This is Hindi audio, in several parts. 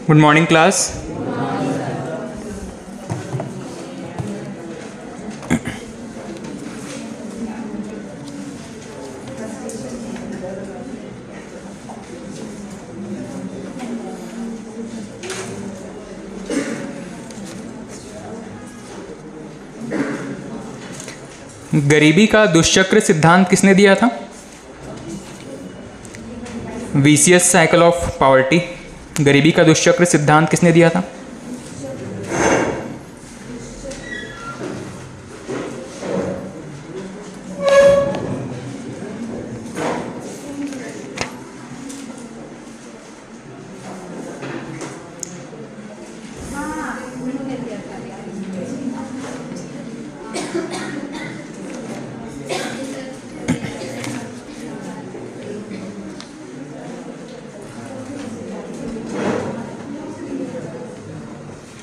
Good morning class. गरीबी का दुष्चक्र सिद्धांत किसने दिया था? Vicious cycle of poverty. गरीबी का दुष्चक्र सिद्धांत किसने दिया था?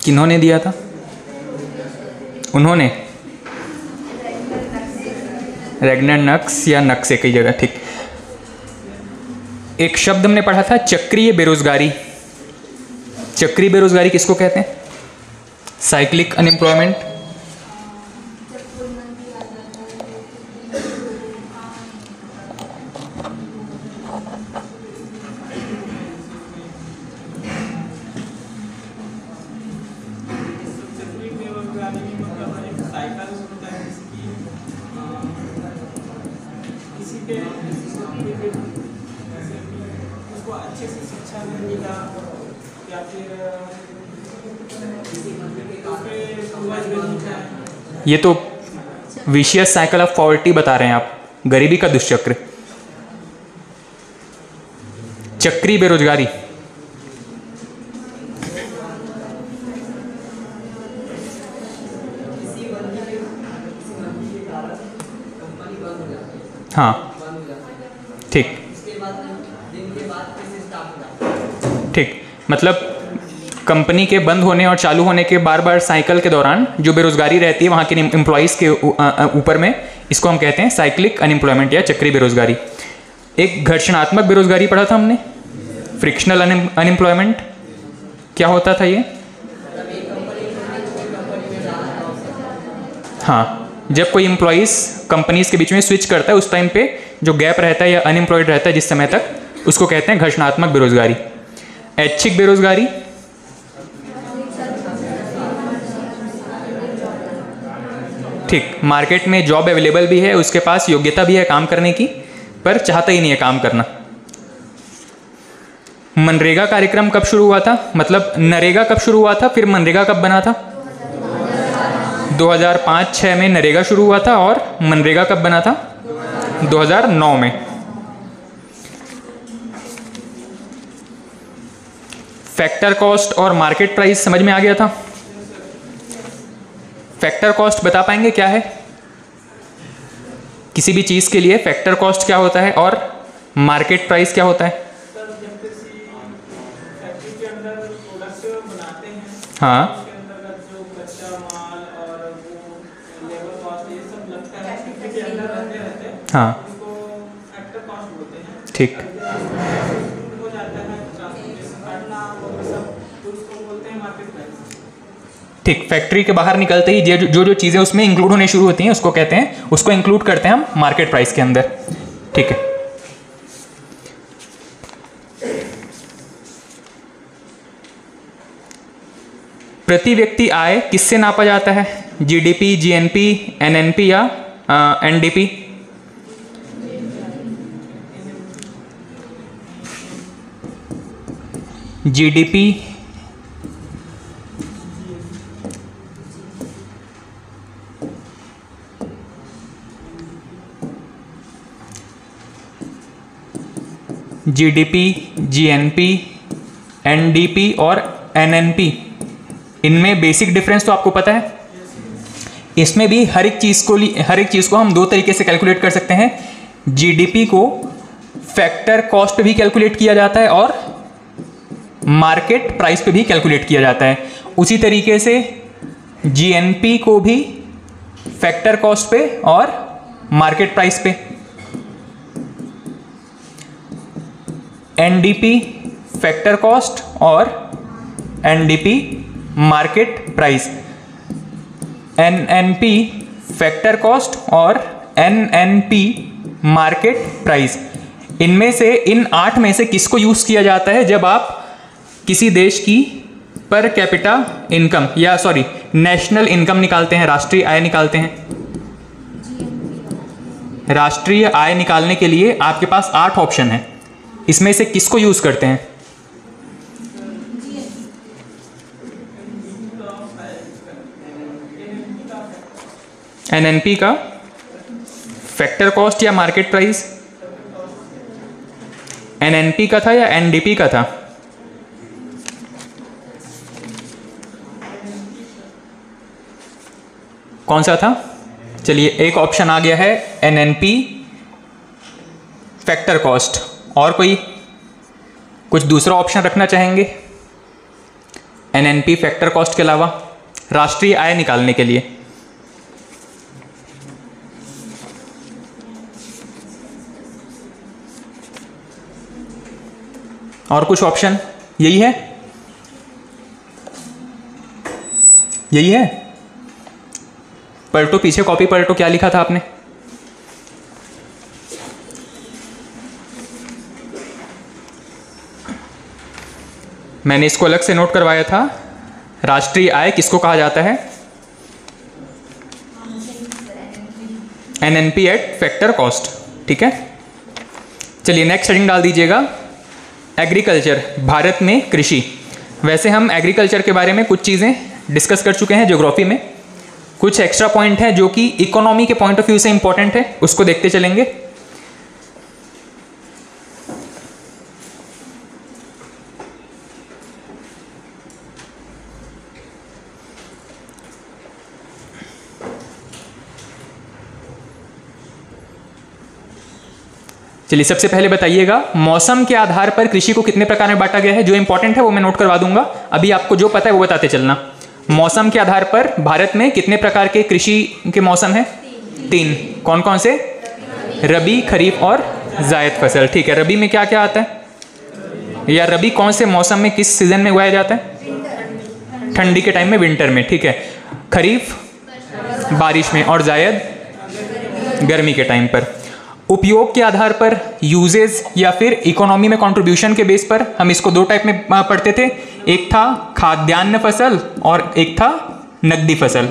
किन्होंने दिया था? उन्होंने रेगनर नक्स या नक्स एक ही जगह, ठीक। एक शब्द हमने पढ़ा था चक्रीय बेरोजगारी। चक्रीय बेरोजगारी किसको कहते हैं? Cyclic unemployment. ये तो विशियस साइकिल ऑफ पॉवर्टी बता रहे हैं आप, गरीबी का दुष्चक्र, चक्रीय बेरोजगारी। हाँ ठीक ठीक, मतलब कंपनी के बंद होने और चालू होने के बार बार साइकिल के दौरान जो बेरोजगारी रहती है वहाँ के एम्प्लॉइज़ के ऊपर में, इसको हम कहते हैं साइक्लिक अनएम्प्लॉयमेंट या चक्रीय बेरोजगारी। एक घर्षणात्मक बेरोजगारी पढ़ा था हमने, फ्रिक्शनल अनएम्प्लॉयमेंट। क्या होता था ये? हाँ, जब कोई एम्प्लॉइज़ कंपनीज के बीच में स्विच करता है उस टाइम पे जो गैप रहता है या अनएम्प्लॉयड रहता है जिस समय तक, उसको कहते हैं घर्षणात्मक बेरोजगारी। ऐच्छिक बेरोजगारी, ठीक, मार्केट में जॉब अवेलेबल भी है, उसके पास योग्यता भी है काम करने की, पर चाहता ही नहीं है काम करना। मनरेगा कार्यक्रम कब शुरू हुआ था? मतलब नरेगा कब शुरू हुआ था, फिर मनरेगा कब बना था? 2005-06 में नरेगा शुरू हुआ था और मनरेगा कब बना था? 2009 में। फैक्टर कॉस्ट और मार्केट प्राइस समझ में आ गया था? फैक्टर कॉस्ट बता पाएंगे क्या है? किसी भी चीज के लिए फैक्टर कॉस्ट क्या होता है और मार्केट प्राइस क्या होता है? हाँ हाँ ठीक, ठीक। फैक्ट्री के बाहर निकलते ही जो जो चीज़ें उसमें इंक्लूड होने शुरू होती हैं उसको कहते हैं, उसको इंक्लूड करते हैं हम मार्केट प्राइस के अंदर, ठीक है। प्रति व्यक्ति आय किससे नापा जाता है? जीडीपी, जीएनपी, एनएनपी या NDP? GDP, GDP, GNP, NDP और एनएनपी, इनमें बेसिक डिफरेंस तो आपको पता है। इसमें भी हर एक चीज़ को हम दो तरीके से कैलकुलेट कर सकते हैं। जीडीपी को फैक्टर कॉस्ट पे भी कैलकुलेट किया जाता है और मार्केट प्राइस पे भी कैलकुलेट किया जाता है। उसी तरीके से जीएनपी को भी फैक्टर कॉस्ट पे और मार्केट प्राइस पे, एनडीपी फैक्टर कॉस्ट और NDP market price, NNP factor cost और एनएनपी मार्केट प्राइस। इनमें से, इन 8 में से किसको यूज किया जाता है जब आप किसी देश की पर कैपिटा इनकम या नेशनल इनकम निकालते हैं, राष्ट्रीय आय निकालते हैं? राष्ट्रीय आय निकालने के लिए आपके पास 8 ऑप्शन है, इसमें से किसको यूज करते हैं? एनएनपी का, फैक्टर कॉस्ट या मार्केट प्राइस? एनएनपी का था या एनडीपी का था? कौन सा था? चलिए, एक ऑप्शन आ गया है एनएनपी फैक्टर कॉस्ट। और कोई कुछ दूसरा ऑप्शन रखना चाहेंगे एनएनपी फैक्टर कॉस्ट के अलावा राष्ट्रीय आय निकालने के लिए? और कुछ ऑप्शन? यही है, यही है। पलटो पीछे, कॉपी पलटो, क्या लिखा था आपने? मैंने इसको अलग से नोट करवाया था। राष्ट्रीय आय किसको कहा जाता है? NNP eight factor cost. ठीक है, चलिए नेक्स्ट हेडिंग डाल दीजिएगा, एग्रीकल्चर, भारत में कृषि। वैसे हम एग्रीकल्चर के बारे में कुछ चीज़ें डिस्कस कर चुके हैं ज्योग्राफी में, कुछ एक्स्ट्रा पॉइंट है जो कि इकोनॉमी के पॉइंट ऑफ व्यू से इंपॉर्टेंट है, उसको देखते चलेंगे। चलिए, सबसे पहले बताइएगा मौसम के आधार पर कृषि को कितने प्रकार में बांटा गया है? जो इंपॉर्टेंट है वो मैं नोट करवा दूंगा, अभी आपको जो पता है वो बताते चलना। मौसम के आधार पर भारत में कितने प्रकार के कृषि के मौसम है? 3। कौन कौन से? रबी, खरीफ और जायद फसल। ठीक है, रबी में क्या क्या आता है? या रबी कौन से मौसम में, किस सीजन में उगाया जाता है? ठंडी के टाइम में, विंटर में। ठीक है, खरीफ बारिश में और जायद गर्मी के टाइम पर। उपयोग के आधार पर, यूजेज या फिर इकोनॉमी में कंट्रीब्यूशन के बेस पर हम इसको 2 टाइप में पढ़ते थे, एक था खाद्यान्न फसल और एक था नकदी फसल।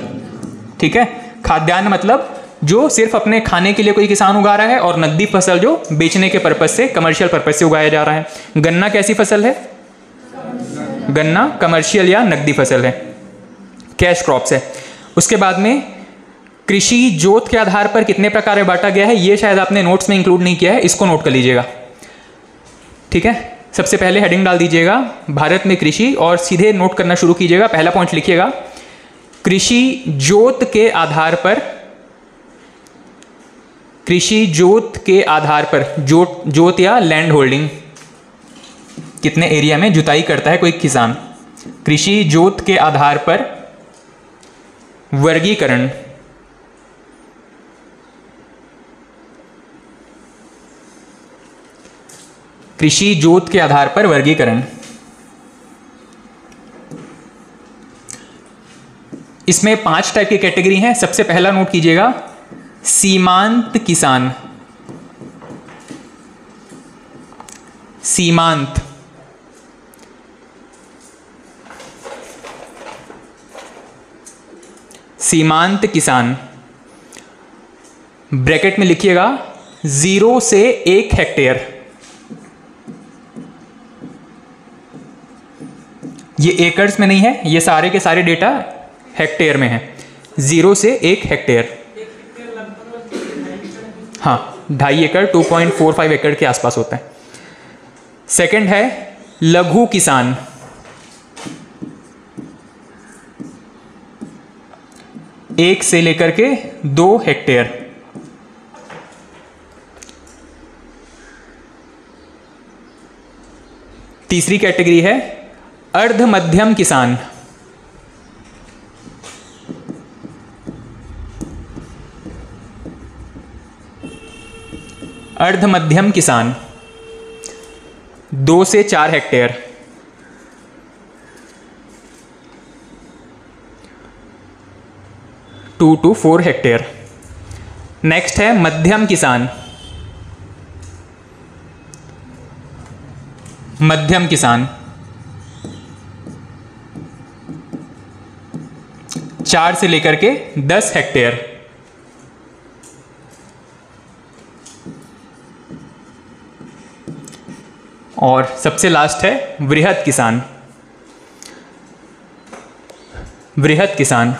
ठीक है, खाद्यान्न मतलब जो सिर्फ अपने खाने के लिए कोई किसान उगा रहा है, और नकदी फसल जो बेचने के पर्पज से, कमर्शियल पर्पज से उगाया जा रहा है। गन्ना कैसी फसल है? गन्ना कमर्शियल या नकदी फसल है, कैश क्रॉप्स है। उसके बाद में कृषि जोत के आधार पर कितने प्रकार में बांटा गया है, ये शायद आपने नोट्स में इंक्लूड नहीं किया है, इसको नोट कर लीजिएगा। ठीक है, सबसे पहले हेडिंग डाल दीजिएगा भारत में कृषि, और सीधे नोट करना शुरू कीजिएगा। पहला पॉइंट लिखिएगा, कृषि जोत के आधार पर, कृषि जोत के आधार पर, जोत या लैंड होल्डिंग, कितने एरिया में जुताई करता है कोई किसान। कृषि जोत के आधार पर वर्गीकरण, कृषि जोत के आधार पर वर्गीकरण। इसमें 5 टाइप की कैटेगरी हैं। सबसे पहला नोट कीजिएगा, सीमांत किसान। सीमांत, सीमांत किसान, ब्रैकेट में लिखिएगा 0 से 1 हेक्टेयर। ये एकर्स में नहीं है, ये सारे के सारे डेटा हेक्टेयर में है। 0 से 1 हेक्टेयर, हाँ 2.5 एकड़, 2.45 एकड़ के आसपास होता है। सेकंड है लघु किसान, एक से लेकर के 2 हेक्टेयर। तीसरी कैटेगरी है अर्ध मध्यम किसान, अर्ध मध्यम किसान 2 से 4 हेक्टेयर। 2 to 4 hectare. नेक्स्ट है मध्यम किसान। मध्यम किसान 4 से लेकर के 10 हेक्टेयर। और सबसे लास्ट है वृहद किसान। वृहद किसान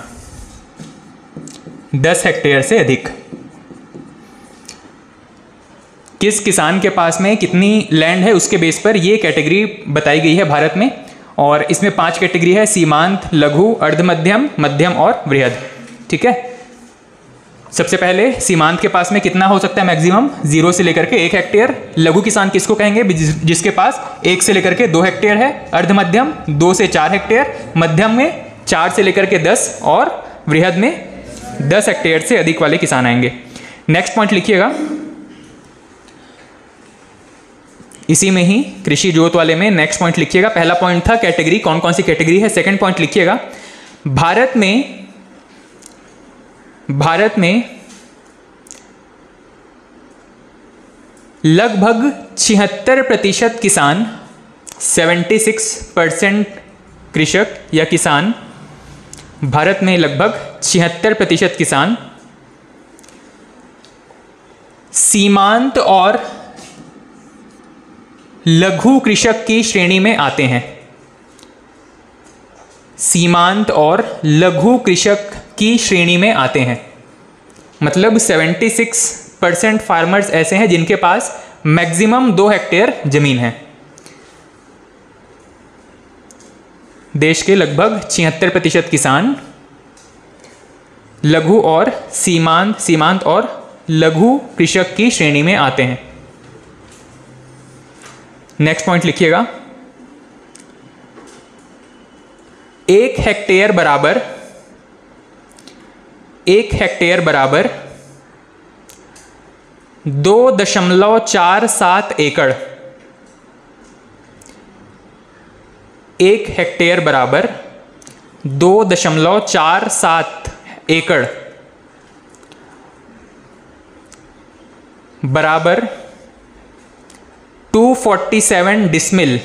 10 हेक्टेयर से अधिक। किस किसान के पास में कितनी लैंड है उसके बेस पर ये कैटेगरी बताई गई है भारत में। और इसमें 5 कैटेगरी है, सीमांत, लघु, अर्धमध्यम, मध्यम और वृहद। ठीक है, सबसे पहले सीमांत के पास में कितना हो सकता है मैक्सिमम, 0 से लेकर के 1 हेक्टेयर। लघु किसान किसको कहेंगे, जिसके पास 1 से लेकर के 2 हेक्टेयर है। अर्धमध्यम 2 से 4 हेक्टेयर। मध्यम में 4 से लेकर के 10 और वृहद में 10 हेक्टेयर से अधिक वाले किसान आएंगे। नेक्स्ट पॉइंट लिखिएगा, इसी में ही कृषि जोत वाले में नेक्स्ट पॉइंट लिखिएगा। पहला पॉइंट था कैटेगरी, कौन कौन सी कैटेगरी है। सेकंड पॉइंट लिखिएगा, भारत में लगभग 76% किसान, 76% कृषक या किसान, भारत में लगभग 76% किसान सीमांत और लघु कृषक की श्रेणी में आते हैं। सीमांत और लघु कृषक की श्रेणी में आते हैं, मतलब 76% फार्मर्स ऐसे हैं जिनके पास मैक्सिमम 2 हेक्टेयर जमीन है। देश के लगभग 76% किसान लघु और सीमांत और लघु कृषक की श्रेणी में आते हैं। नेक्स्ट पॉइंट लिखिएगा, 1 हेक्टेयर बराबर 2.47 एकड़। 1 हेक्टेयर बराबर 2.47 एकड़ बराबर 247 डिसमिल।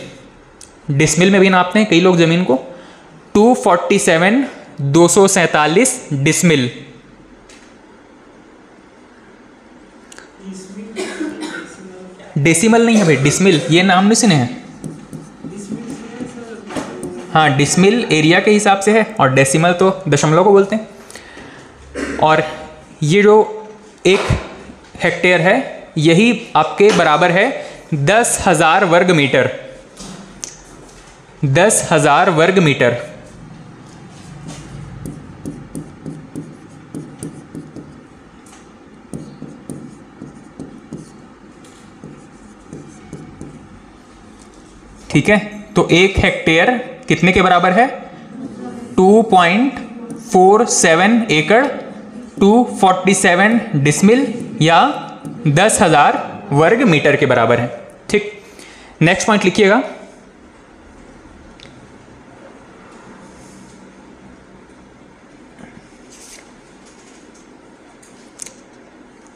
डिसमिल में भी नापते हैं कई लोग जमीन को। 247 डिसमिल। डेसिमल नहीं है भाई, डिसमिल, ये नाम नहीं सुने हैं। हाँ, डिसमिल एरिया के हिसाब से है और डेसिमल तो दशमलव को बोलते हैं। और ये जो 1 हेक्टेयर है यही आपके बराबर है 10,000 वर्ग मीटर। 10,000 वर्ग मीटर। ठीक है, तो 1 हेक्टेयर कितने के बराबर है, 2.47 एकड़, 247 डिसमिल या 10,000 वर्ग मीटर के बराबर है। ठीक, नेक्स्ट पॉइंट लिखिएगा,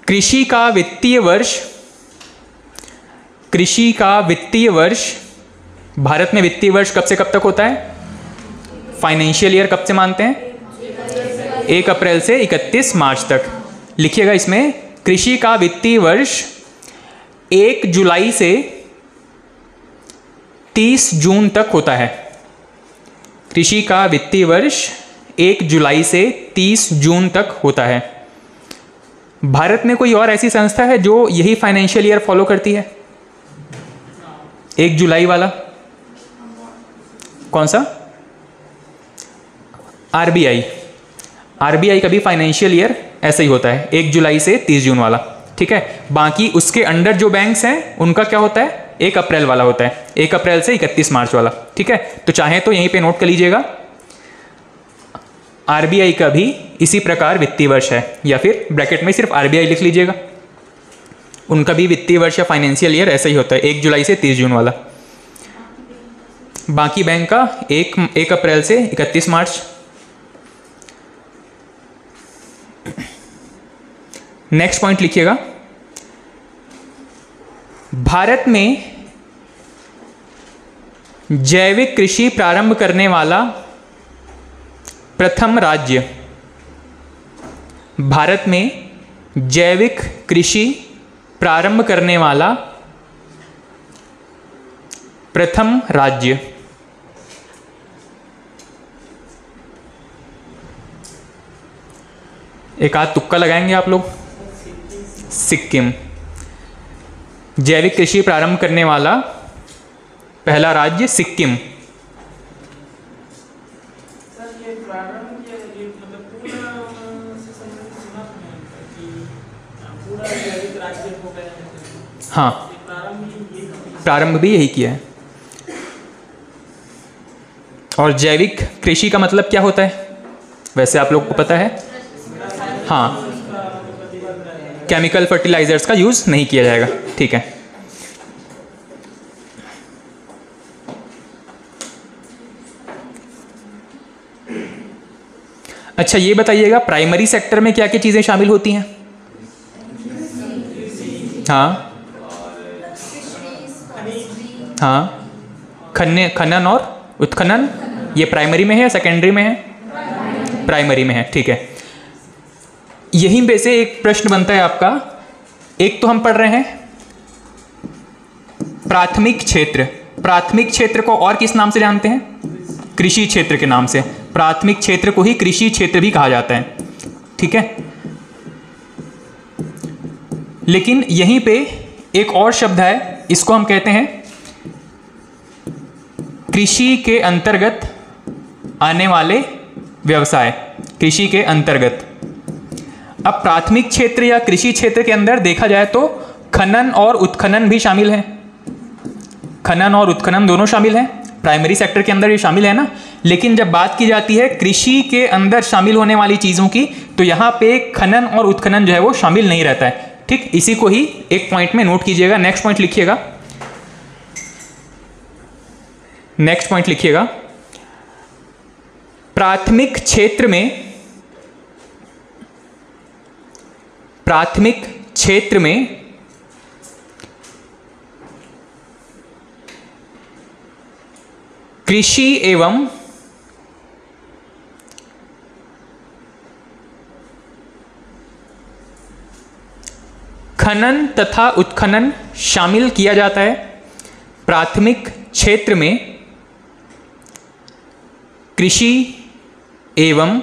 कृषि का वित्तीय वर्ष भारत में वित्तीय वर्ष कब से कब तक होता है, फाइनेंशियल ईयर कब से मानते हैं, 1 अप्रैल से 31 मार्च तक। लिखिएगा इसमें, कृषि का वित्तीय वर्ष 1 जुलाई से 30 जून तक होता है। कृषि का वित्तीय वर्ष 1 जुलाई से 30 जून तक होता है। भारत में कोई और ऐसी संस्था है जो यही फाइनेंशियल ईयर फॉलो करती है, 1 जुलाई वाला? कौन सा? आरबीआई का भी फाइनेंशियल ईयर ऐसा ही होता है, 1 जुलाई से 30 जून वाला। ठीक है, बाकी उसके अंडर जो बैंक्स हैं उनका क्या होता है, 1 अप्रैल वाला होता है, 1 अप्रैल से 31 मार्च वाला। ठीक है, तो चाहे तो यहीं पे नोट कर लीजिएगा, आरबीआई का भी इसी प्रकार वित्तीय वर्ष है, या फिर ब्रैकेट में सिर्फ आरबीआई लिख लीजिएगा, उनका भी वित्तीय वर्ष या फाइनेंशियल ईयर ऐसा ही होता है, 1 जुलाई से 30 जून वाला। बाकी बैंक का 1 अप्रैल से 31 मार्च। नेक्स्ट पॉइंट लिखिएगा, भारत में जैविक कृषि प्रारंभ करने वाला प्रथम राज्य, भारत में जैविक कृषि प्रारंभ करने वाला प्रथम राज्य। एक आध तुक्का लगाएंगे आप लोग। सिक्किम। जैविक कृषि प्रारंभ करने वाला पहला राज्य सिक्किम। हाँ, प्रारंभ भी यही किया है। और जैविक कृषि का मतलब क्या होता है वैसे आप लोग को पता है? हाँ, केमिकल फर्टिलाइजर्स का यूज नहीं किया जाएगा। ठीक है, अच्छा ये बताइएगा प्राइमरी सेक्टर में क्या क्या चीजें शामिल होती हैं? हाँ हाँ, खनन और उत्खनन, ये प्राइमरी में है या सेकेंडरी में है? प्राइमरी में है। ठीक है, यहीं पे से एक प्रश्न बनता है आपका। एक तो हम पढ़ रहे हैं प्राथमिक क्षेत्र। प्राथमिक क्षेत्र को और किस नाम से जानते हैं? कृषि क्षेत्र के नाम से। प्राथमिक क्षेत्र को ही कृषि क्षेत्र भी कहा जाता है। ठीक है, लेकिन यहीं पे एक और शब्द है, इसको हम कहते हैं कृषि के अंतर्गत आने वाले व्यवसाय। कृषि के अंतर्गत। अब प्राथमिक क्षेत्र या कृषि क्षेत्र के अंदर देखा जाए तो खनन और उत्खनन भी शामिल है। खनन और उत्खनन दोनों शामिल हैं। प्राइमरी सेक्टर के अंदर ये शामिल है ना। लेकिन जब बात की जाती है कृषि के अंदर शामिल होने वाली चीजों की, तो यहां पे खनन और उत्खनन जो है वो शामिल नहीं रहता है। ठीक, इसी को ही एक पॉइंट में नोट कीजिएगा। नेक्स्ट पॉइंट लिखिएगा। नेक्स्ट पॉइंट लिखिएगा, प्राथमिक क्षेत्र में, प्राथमिक क्षेत्र में कृषि एवं खनन तथा उत्खनन शामिल किया जाता है। प्राथमिक क्षेत्र में कृषि एवं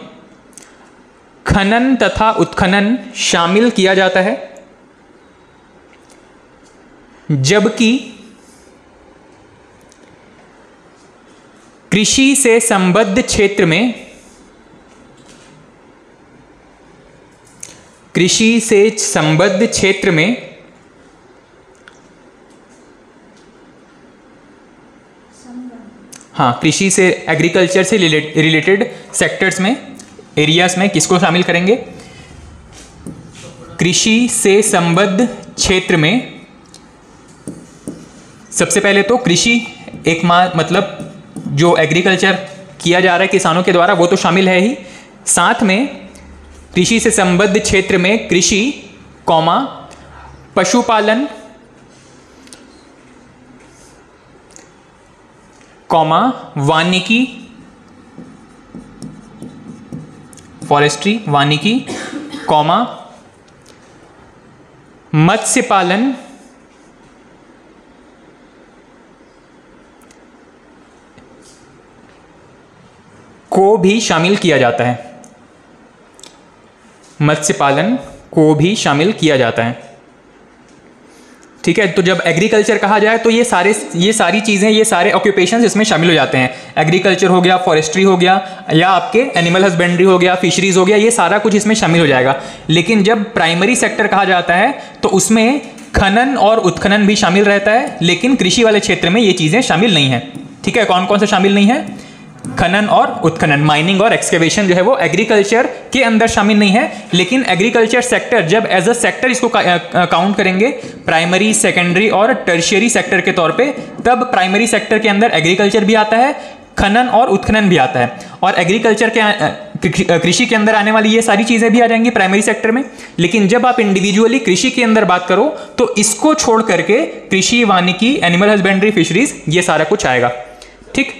खनन तथा उत्खनन शामिल किया जाता है, जबकि कृषि से संबद्ध क्षेत्र में, कृषि से संबद्ध क्षेत्र में हाँ, कृषि से एग्रीकल्चर से रिलेटेड सेक्टर्स में, एरियाज में किसको शामिल करेंगे? कृषि से संबद्ध क्षेत्र में सबसे पहले तो कृषि एक मतलब जो एग्रीकल्चर किया जा रहा है किसानों के द्वारा वो तो शामिल है ही। साथ में कृषि से संबद्ध क्षेत्र में कृषि, पशुपालन, वानिकी, फॉरेस्ट्री, वानिकी, मत्स्य पालन, को भी शामिल किया जाता है। मत्स्य पालन को भी शामिल किया जाता है। ठीक है, तो जब एग्रीकल्चर कहा जाए तो ये सारी चीज़ें, ये सारे ऑक्यूपेशंस इसमें शामिल हो जाते हैं। एग्रीकल्चर हो गया, फॉरेस्ट्री हो गया, या आपके एनिमल हस्बेंड्री हो गया, फिशरीज हो गया, ये सारा कुछ इसमें शामिल हो जाएगा। लेकिन जब प्राइमरी सेक्टर कहा जाता है तो उसमें खनन और उत्खनन भी शामिल रहता है, लेकिन कृषि वाले क्षेत्र में ये चीज़ें शामिल नहीं है। ठीक है, कौन कौन से शामिल नहीं है? खनन और उत्खनन, माइनिंग और एक्सकेवेशन जो है वो एग्रीकल्चर के अंदर शामिल नहीं है। लेकिन एग्रीकल्चर सेक्टर जब एज अ सेक्टर इसको काउंट करेंगे, प्राइमरी, सेकेंडरी और टर्शियरी सेक्टर के तौर पे, तब प्राइमरी सेक्टर के अंदर एग्रीकल्चर भी आता है, खनन और उत्खनन भी आता है। और एग्रीकल्चर कृषि के अंदर आने वाली ये सारी चीज़ें भी आ जाएंगी प्राइमरी सेक्टर में। लेकिन जब आप इंडिविजुअली कृषि के अंदर बात करो तो इसको छोड़ करके कृषि, वानिकी, एनिमल हस्बेंड्री, फिशरीज, ये सारा कुछ आएगा। ठीक।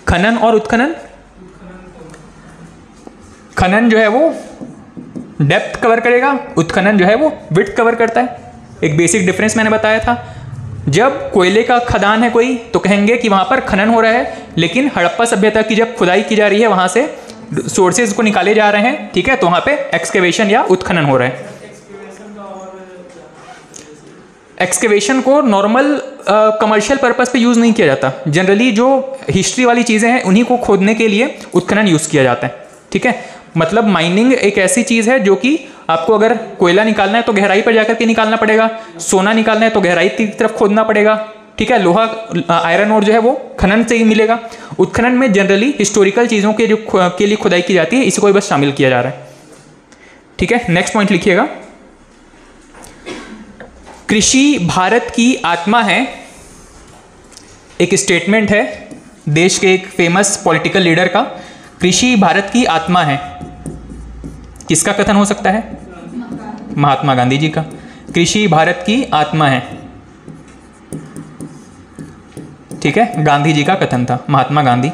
खनन और उत्खनन, खनन जो है वो डेप्थ कवर करेगा, उत्खनन जो है वो विड्थ कवर करता है। एक बेसिक डिफरेंस मैंने बताया था। जब कोयले का खदान है कोई तो कहेंगे कि वहां पर खनन हो रहा है, लेकिन हड़प्पा सभ्यता की जब खुदाई की जा रही है, वहां से सोर्सेज को निकाले जा रहे हैं, ठीक है, तो वहां पे एक्सकेवेशन या उत्खनन हो रहा है। एक्सकेवेशन को नॉर्मल कमर्शियल पर्पस पे यूज नहीं किया जाता। जनरली जो हिस्ट्री वाली चीजें हैं उन्हीं को खोदने के लिए उत्खनन यूज किया जाता है। ठीक है, मतलब माइनिंग एक ऐसी चीज है जो कि आपको अगर कोयला निकालना है तो गहराई पर जाकर के निकालना पड़ेगा, सोना निकालना है तो गहराई की तरफ खोदना पड़ेगा। ठीक है, लोहा, आयरन और जो है वो खनन से ही मिलेगा। उत्खनन में जनरली हिस्टोरिकल चीजों के जो के लिए खुदाई की जाती है, इसी को बस शामिल किया जा रहा है। ठीक है, नेक्स्ट पॉइंट लिखिएगा। कृषि भारत की आत्मा है, एक स्टेटमेंट है देश के एक फेमस पॉलिटिकल लीडर का। कृषि भारत की आत्मा है, किसका कथन हो सकता है? महात्मा गांधी जी का। कृषि भारत की आत्मा है, ठीक है, गांधी जी का कथन था, महात्मा गांधी।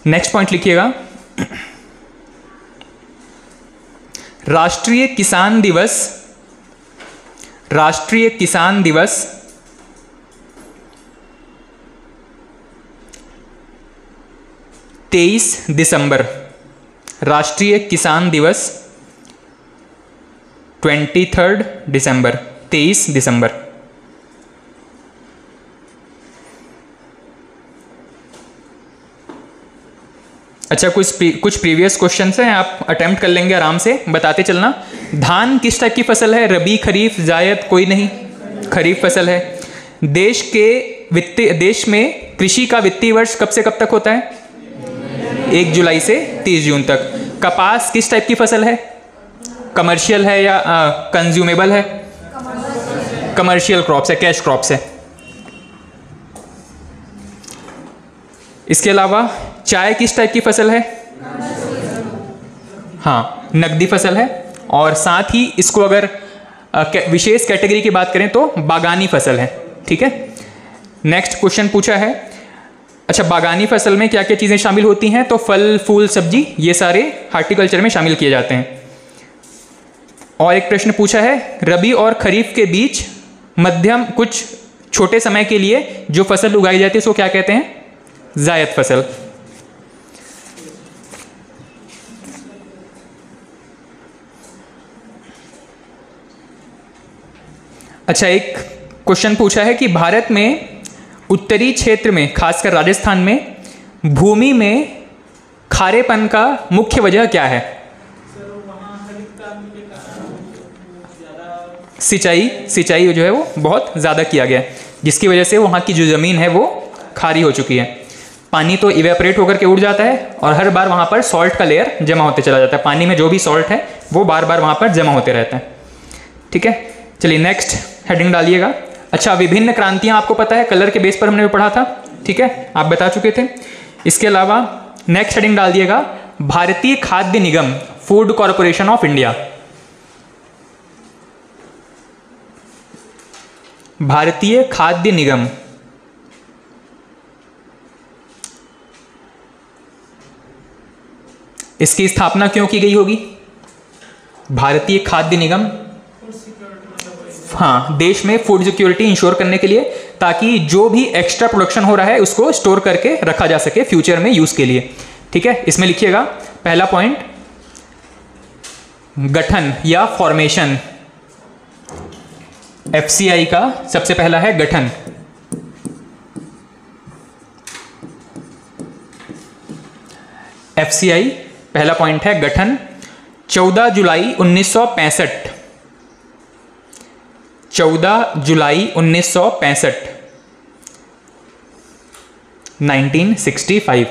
नेक्स्ट पॉइंट लिखिएगा। राष्ट्रीय किसान दिवस, राष्ट्रीय किसान दिवस 23 दिसंबर, राष्ट्रीय किसान दिवस 23 दिसंबर, 23 दिसंबर। अच्छा, कुछ प्रीवियस क्वेश्चंस हैं, आप अटेम्प्ट कर लेंगे आराम से, बताते चलना। धान किस टाइप की फसल है? रबी, खरीफ, जायद? कोई नहीं, खरीफ फसल है। देश में कृषि का वित्तीय वर्ष कब से कब तक होता है? 1 जुलाई से 30 जून तक। कपास किस टाइप की फसल है? कमर्शियल है या कंज्यूमेबल है? कमर्शियल क्रॉप्स है, कैश क्रॉप्स है। इसके अलावा चाय किस टाइप की फसल है? हाँ, नकदी फसल है। और साथ ही इसको अगर विशेष कैटेगरी की बात करें तो बागानी फसल है। ठीक है, नेक्स्ट क्वेश्चन पूछा है। अच्छा, बागानी फसल में क्या क्या चीजें शामिल होती हैं? तो फल, फूल, सब्जी, ये सारे हार्टिकल्चर में शामिल किए जाते हैं। और एक प्रश्न पूछा है, रबी और खरीफ के बीच मध्यम कुछ छोटे समय के लिए जो फसल उगाई जाती है उसको क्या कहते हैं? जायद फसल। अच्छा, एक क्वेश्चन पूछा है कि भारत में उत्तरी क्षेत्र में, खासकर राजस्थान में, भूमि में खारेपन का मुख्य वजह क्या है? सिंचाई जो है वो बहुत ज़्यादा किया गया है, जिसकी वजह से वहाँ की जो ज़मीन है वो खारी हो चुकी है। पानी तो इवेपोरेट होकर के उड़ जाता है और हर बार वहाँ पर सॉल्ट का लेयर जमा होते चला जाता है। पानी में जो भी सॉल्ट है वो बार बार वहाँ पर जमा होते रहता है। ठीक है, चलिए नेक्स्ट हेडिंग डालिएगा। अच्छा, विभिन्न क्रांतियाँ आपको पता है, कलर के बेस पर हमने पढ़ा था। ठीक है, आप बता चुके थे। इसके अलावा नेक्स्ट हेडिंग डाल दिएगा, भारतीय खाद्य निगम, फूड कॉरपोरेशन ऑफ इंडिया। भारतीय खाद्य निगम, इसकी स्थापना क्यों की गई होगी? भारतीय खाद्य निगम, हाँ, देश में फूड सिक्योरिटी इंश्योर करने के लिए, ताकि जो भी एक्स्ट्रा प्रोडक्शन हो रहा है उसको स्टोर करके रखा जा सके फ्यूचर में यूज के लिए। ठीक है, इसमें लिखिएगा पहला पॉइंट, गठन या फॉर्मेशन। एफसीआई का सबसे पहला है गठन। एफसीआई पहला पॉइंट है गठन। 14 जुलाई 1965, 14 जुलाई 1965, 1965।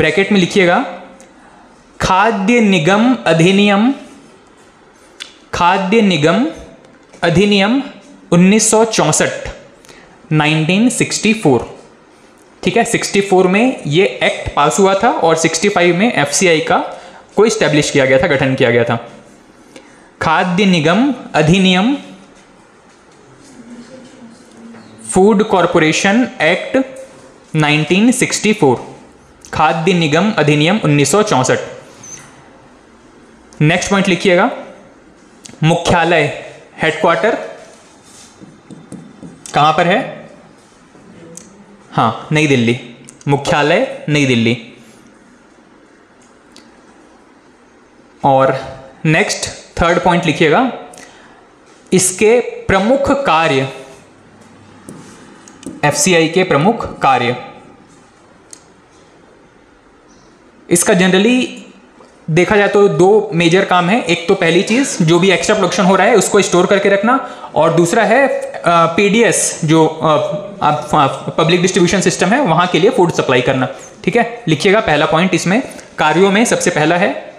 ब्रैकेट में लिखिएगा खाद्य निगम अधिनियम 1964, 1964। ठीक है, 64 में ये एक्ट पास हुआ था और 65 में एफसीआई का को इस्टेब्लिश किया गया था, गठन किया गया था। खाद्य निगम अधिनियम, फूड कॉरपोरेशन एक्ट 1964, खाद्य निगम अधिनियम 1964। नेक्स्ट पॉइंट लिखिएगा, मुख्यालय, हेडक्वार्टर कहां पर है? हाँ, नई दिल्ली, मुख्यालय नई दिल्ली। और नेक्स्ट थर्ड पॉइंट लिखिएगा, इसके प्रमुख कार्य, एफसीआई के प्रमुख कार्य। इसका जनरली देखा जाए तो दो मेजर काम है। एक तो पहली चीज जो भी एक्स्ट्रा प्रोडक्शन हो रहा है उसको स्टोर करके रखना, और दूसरा है पीडीएस जो पब्लिक डिस्ट्रीब्यूशन सिस्टम है वहां के लिए फूड सप्लाई करना। ठीक है, लिखिएगा पहला पॉइंट इसमें कार्यों में सबसे पहला है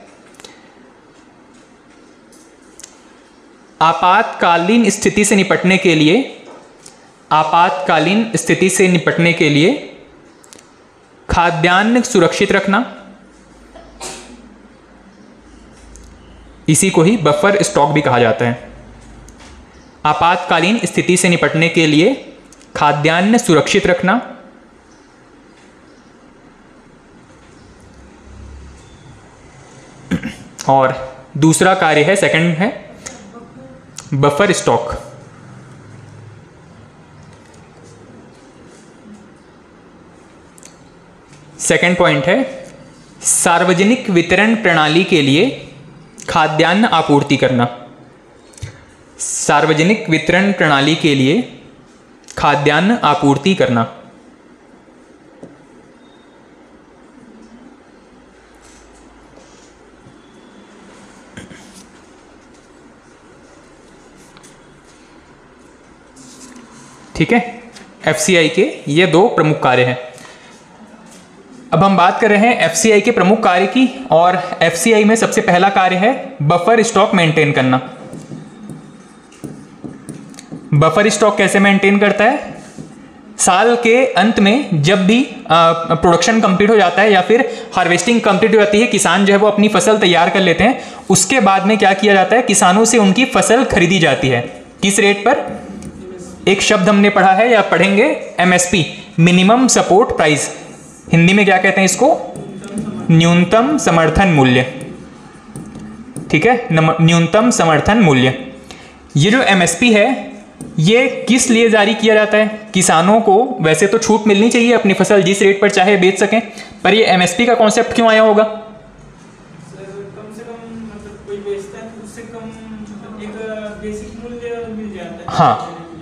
आपातकालीन स्थिति से निपटने के लिए खाद्यान्न सुरक्षित रखना, इसी को ही बफर स्टॉक भी कहा जाता है। आपातकालीन स्थिति से निपटने के लिए खाद्यान्न सुरक्षित रखना, और दूसरा कार्य है, सेकंड है बफर स्टॉक। सेकंड पॉइंट है सार्वजनिक वितरण प्रणाली के लिए खाद्यान्न आपूर्ति करना, सार्वजनिक वितरण प्रणाली के लिए खाद्यान्न आपूर्ति करना। ठीक है, एफसीआई के ये दो प्रमुख कार्य हैं। अब हम बात कर रहे हैं एफसीआई के प्रमुख कार्य की, और एफसीआई में सबसे पहला कार्य है बफर स्टॉक मेंटेन करना। बफर स्टॉक कैसे मेंटेन करता है? साल के अंत में जब भी प्रोडक्शन कंप्लीट हो जाता है या फिर हार्वेस्टिंग कंप्लीट हो जाती है, किसान जो है वो अपनी फसल तैयार कर लेते हैं, उसके बाद में क्या किया जाता है, किसानों से उनकी फसल खरीदी जाती है। किस रेट पर? एक शब्द हमने पढ़ा है या पढ़ेंगे, MSP, minimum support price. Hindi में क्या कहते हैं इसको? न्यूनतम समर्थन मूल्य। ठीक है, न्यूनतम समर्थन मूल्य। ये जो एमएसपी है ये किस लिए जारी किया जाता है? किसानों को वैसे तो छूट मिलनी चाहिए, अपनी फसल जिस रेट पर चाहे बेच सकें, पर ये एमएसपी का कॉन्सेप्ट क्यों आया होगा? कम से कम मतलब कोई बेचता है तो उससे कम एक बेसिक मूल्य मिल जाता है। हाँ,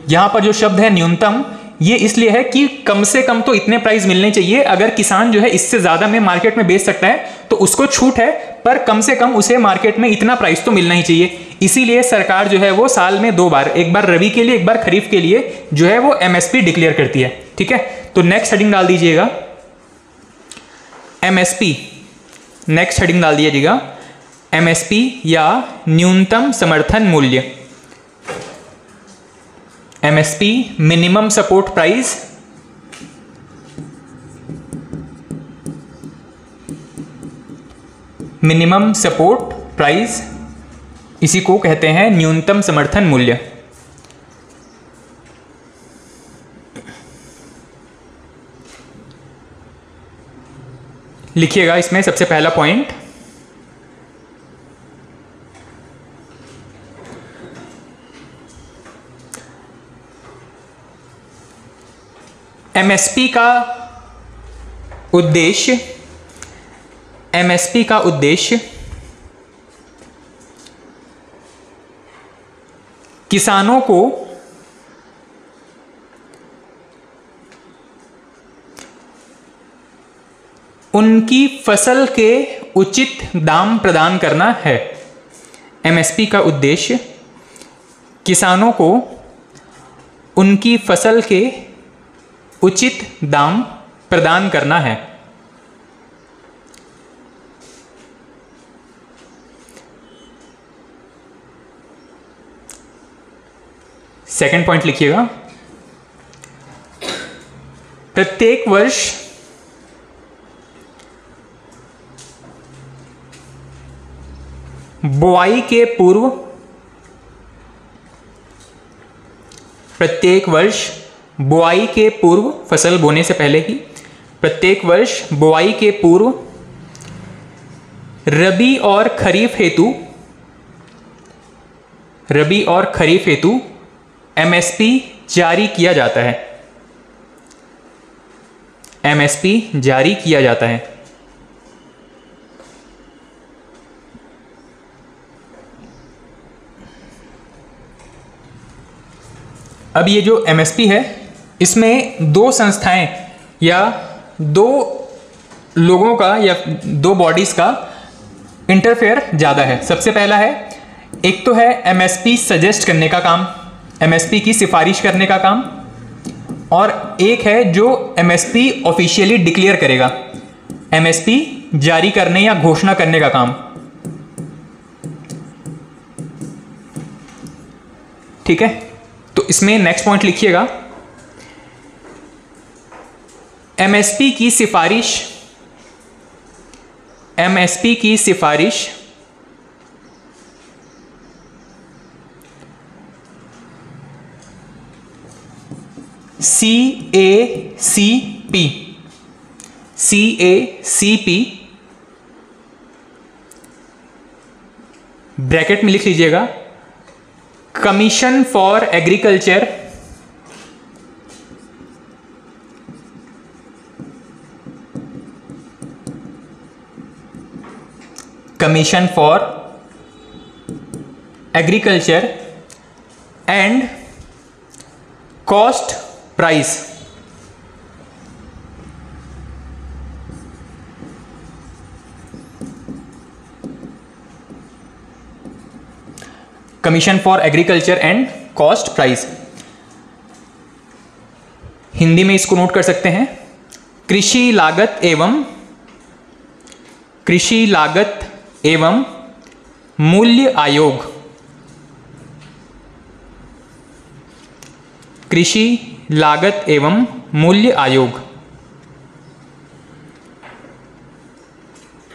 यहाँ पर जो शब्द है न्यूनतम, ये इसलिए है कि कम से कम तो इतने प्राइस मिलने चाहिए। अगर किसान जो है इससे ज्यादा में मार्केट में बेच सकता है तो उसको छूट है, पर कम से कम उसे मार्केट में इतना प्राइस तो मिलना ही चाहिए। इसीलिए सरकार जो है वो साल में दो बार, एक बार रबी के लिए, एक बार खरीफ के लिए जो है वो एमएसपी डिक्लेयर करती है। ठीक है, तो नेक्स्ट हेडिंग डाल दीजिएगा एमएसपी। नेक्स्ट हेडिंग डाल दीजिएगा एमएसपी या न्यूनतम समर्थन मूल्य। MSP minimum support price, minimum support price, इसी को कहते हैं न्यूनतम समर्थन मूल्य। लिखिएगा इसमें सबसे पहला पॉइंट, एमएसपी का उद्देश्य, एमएसपी का उद्देश्य किसानों को उनकी फसल के उचित दाम प्रदान करना है। एमएसपी का उद्देश्य किसानों को उनकी फसल के उचित दाम प्रदान करना है। सेकंड पॉइंट लिखिएगा, प्रत्येक वर्ष बुआई के पूर्व, प्रत्येक वर्ष बुआई के पूर्व, फसल बोने से पहले ही, प्रत्येक वर्ष बुआई के पूर्व रबी और खरीफ हेतु एमएसपी जारी किया जाता है। एमएसपी जारी किया जाता है। अब ये जो एमएसपी है, इसमें दो संस्थाएं या दो लोगों का या दो बॉडीज का इंटरफेयर ज़्यादा है। सबसे पहला है, एक तो है एमएसपी सजेस्ट करने का काम, एमएसपी की सिफारिश करने का काम, और एक है जो एमएसपी ऑफिशियली डिक्लेयर करेगा, एमएसपी जारी करने या घोषणा करने का काम। ठीक है, तो इसमें नेक्स्ट पॉइंट लिखिएगा, एमएसपी की सिफारिश, एमएसपी की सिफारिश CACP ब्रैकेट में लिख लीजिएगा, commission for agriculture, commission for agriculture and cost price, commission for agriculture and cost price. Hindi में इसको नोट कर सकते हैं, कृषि लागत एवं मूल्य आयोग, कृषि लागत एवं मूल्य आयोग।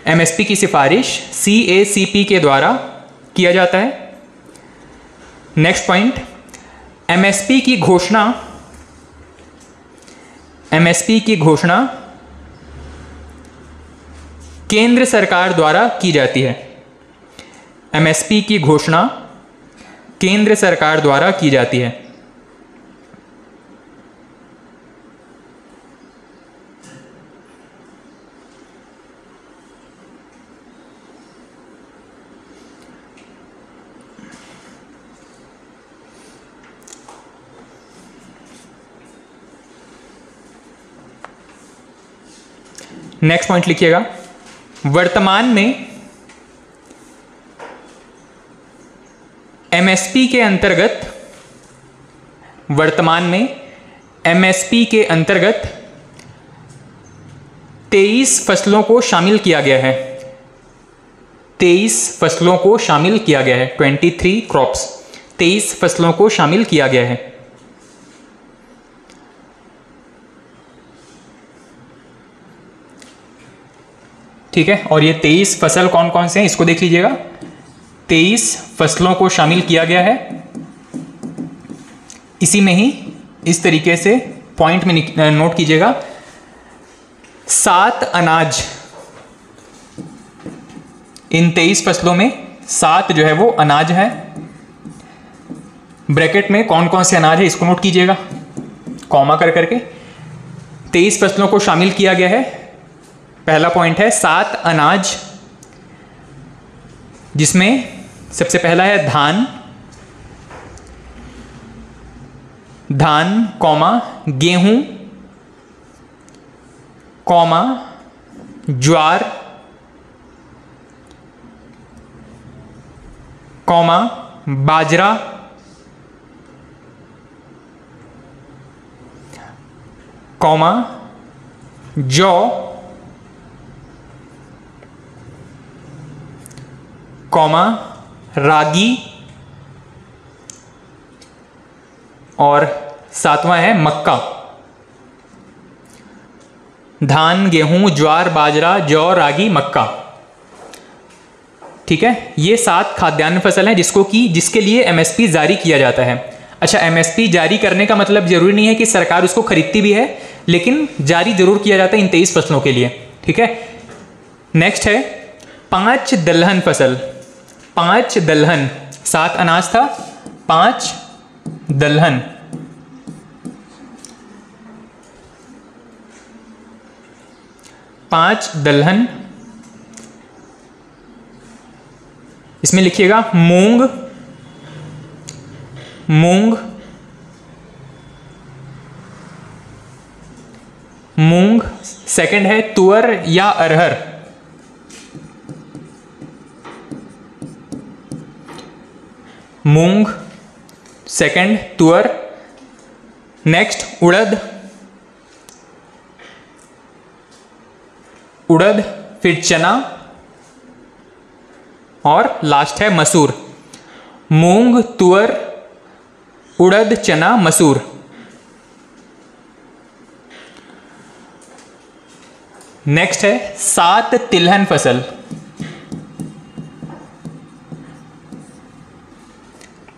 एमएसपी की सिफारिश CACP के द्वारा किया जाता है। नेक्स्ट पॉइंट, एमएसपी की घोषणा, एमएसपी की घोषणा केंद्र सरकार द्वारा की जाती है। एमएसपी की घोषणा केंद्र सरकार द्वारा की जाती है। नेक्स्ट पॉइंट लिखिएगा, वर्तमान में एमएसपी के अंतर्गत, वर्तमान में एमएसपी के अंतर्गत 23 फसलों को शामिल किया गया है। 23 फसलों को शामिल किया गया है, 23 क्रॉप्स, 23 फसलों को शामिल किया गया है। ठीक है, और ये 23 फसल कौन कौन से हैं इसको देख लीजिएगा। 23 फसलों को शामिल किया गया है। इसी में ही इस तरीके से पॉइंट में नोट कीजिएगा, 7 अनाज, इन 23 फसलों में 7 जो है वो अनाज है। ब्रैकेट में कौन कौन से अनाज है इसको नोट कीजिएगा, कॉमा कर करके। 23 फसलों को शामिल किया गया है। पहला पॉइंट है 7 अनाज, जिसमें सबसे पहला है धान कॉमा गेहूं कॉमा ज्वार कॉमा बाजरा कॉमा जौ कॉमा रागी और सातवां है मक्का। धान, गेहूं, ज्वार, बाजरा, जौ, रागी, मक्का। ठीक है, ये 7 खाद्यान्न फसल हैं जिसके लिए एमएसपी जारी किया जाता है। अच्छा, एमएसपी जारी करने का मतलब जरूरी नहीं है कि सरकार उसको खरीदती भी है, लेकिन जारी जरूर किया जाता है इन 23 फसलों के लिए। ठीक है, नेक्स्ट है 5 दलहन फसल। 5 दलहन, 7 अनाज था, 5 दलहन। पांच दलहन, इसमें लिखिएगा मूंग, मूंग, मूंग। सेकंड है तुअर या अरहर। मूंग, सेकंड तुअर। नेक्स्ट उड़द, उड़द, फिर चना और लास्ट है मसूर। मूंग, तुअर, उड़द, चना, मसूर। नेक्स्ट है 7 तिलहन फसल।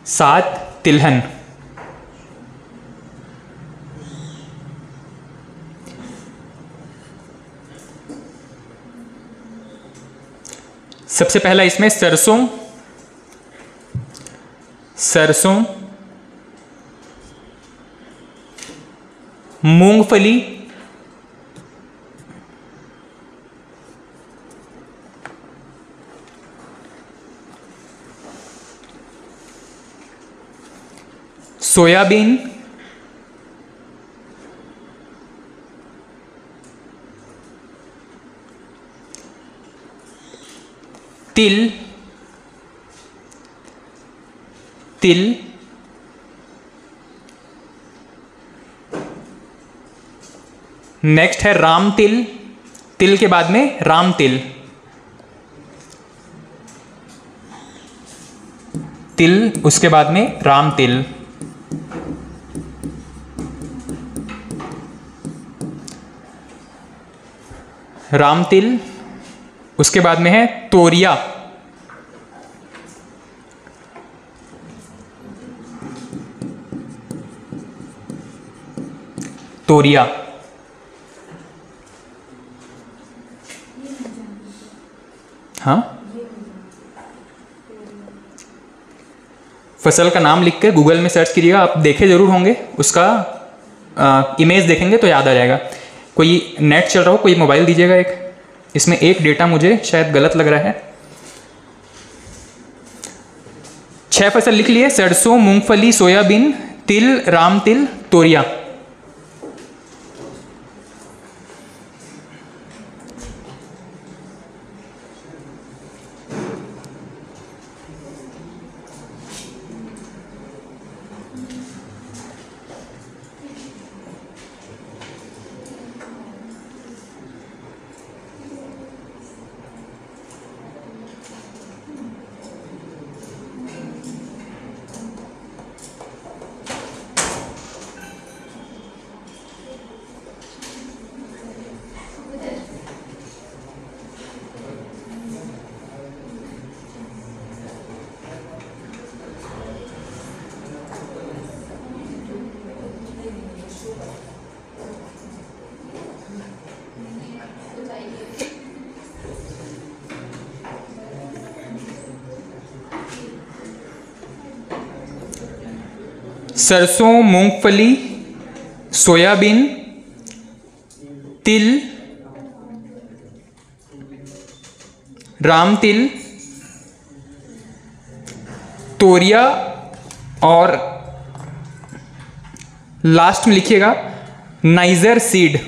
7 तिलहन। सबसे पहला इसमें सरसों, सरसों, मूंगफली, सोयाबीन, तिल, तिल, नेक्स्ट है राम तिल। तिल के बाद में राम तिल, तिल उसके बाद में राम तिल। राम तिल, उसके बाद में है तोरिया, तोरिया। हाँ, फसल का नाम लिख कर गूगल में सर्च कीजिएगा, आप देखे जरूर होंगे, उसका इमेज देखेंगे तो याद आ जाएगा। कोई नेट चल रहा हो, कोई मोबाइल दीजिएगा एक, इसमें एक डेटा मुझे शायद गलत लग रहा है। 6 फसल लिख लिए, सरसों, मूंगफली, सोयाबीन, तिल, राम तिल, तोरिया। सरसों, मूंगफली, सोयाबीन, तिल, राम तिल, तोरिया और लास्ट में लिखिएगा नाइजर सीड।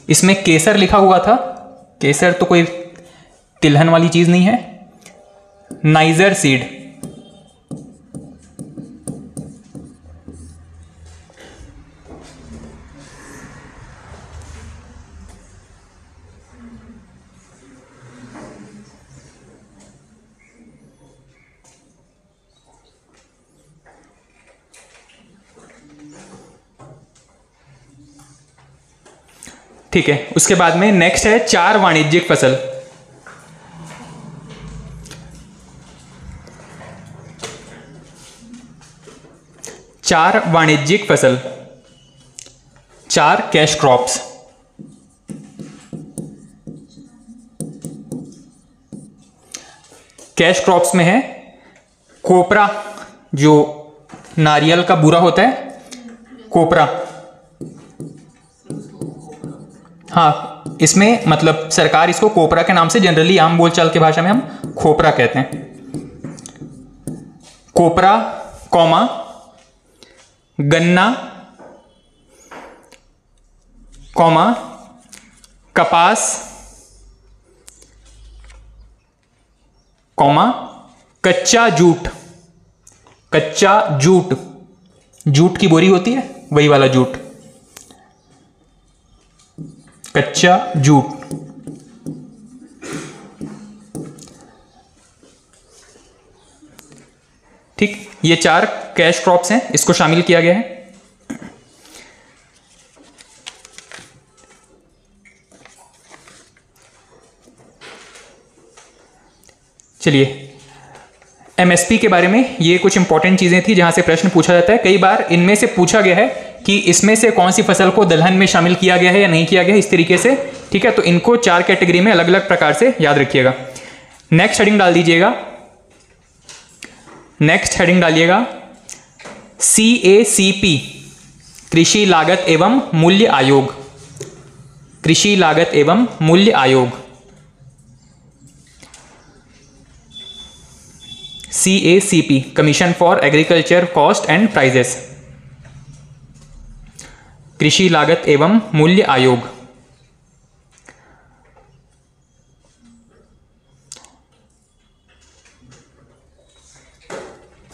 इसमें केसर लिखा हुआ था, केसर तो कोई तिलहन वाली चीज नहीं है, नाइजर सीड। ठीक है, उसके बाद में नेक्स्ट है 4 वाणिज्यिक फसल। चार वाणिज्यिक फसल, 4 कैश क्रॉप्स। कैश क्रॉप्स में है कोपरा, जो नारियल का बुरा होता है, कोपरा। हाँ, इसमें मतलब सरकार इसको कोपरा के नाम से, जनरली आम बोलचाल की भाषा में हम खोपरा कहते हैं। कोपरा, कौमा, गन्ना, कौमा, कपास, कौमा, कच्चा जूट। कच्चा जूट, जूट की बोरी होती है वही वाला जूट, कच्चा जूट। ठीक, ये 4 कैश क्रॉप्स हैं, इसको शामिल किया गया है। चलिए, एमएसपी के बारे में ये कुछ इंपॉर्टेंट चीजें थी जहां से प्रश्न पूछा जाता है। कई बार इनमें से पूछा गया है कि इसमें से कौन सी फसल को दलहन में शामिल किया गया है या नहीं किया गया है, इस तरीके से। ठीक है, तो इनको 4 कैटेगरी में अलग अलग प्रकार से याद रखिएगा। नेक्स्ट हेडिंग डाल दीजिएगा, नेक्स्ट हेडिंग डालिएगा CACP, कृषि लागत एवं मूल्य आयोग। कृषि लागत एवं मूल्य आयोग, CACP, commission for agriculture cost and prices. कृषि लागत एवं मूल्य आयोग।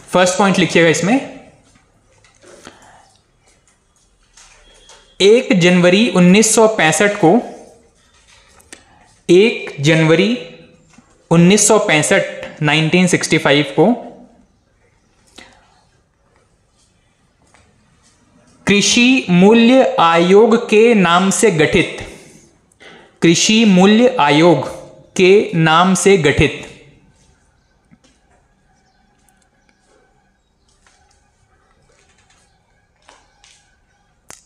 फर्स्ट पॉइंट लिखिएगा इसमें, 1 जनवरी 1965 को, 1 जनवरी 1965 को कृषि मूल्य आयोग के नाम से गठित, कृषि मूल्य आयोग के नाम से गठित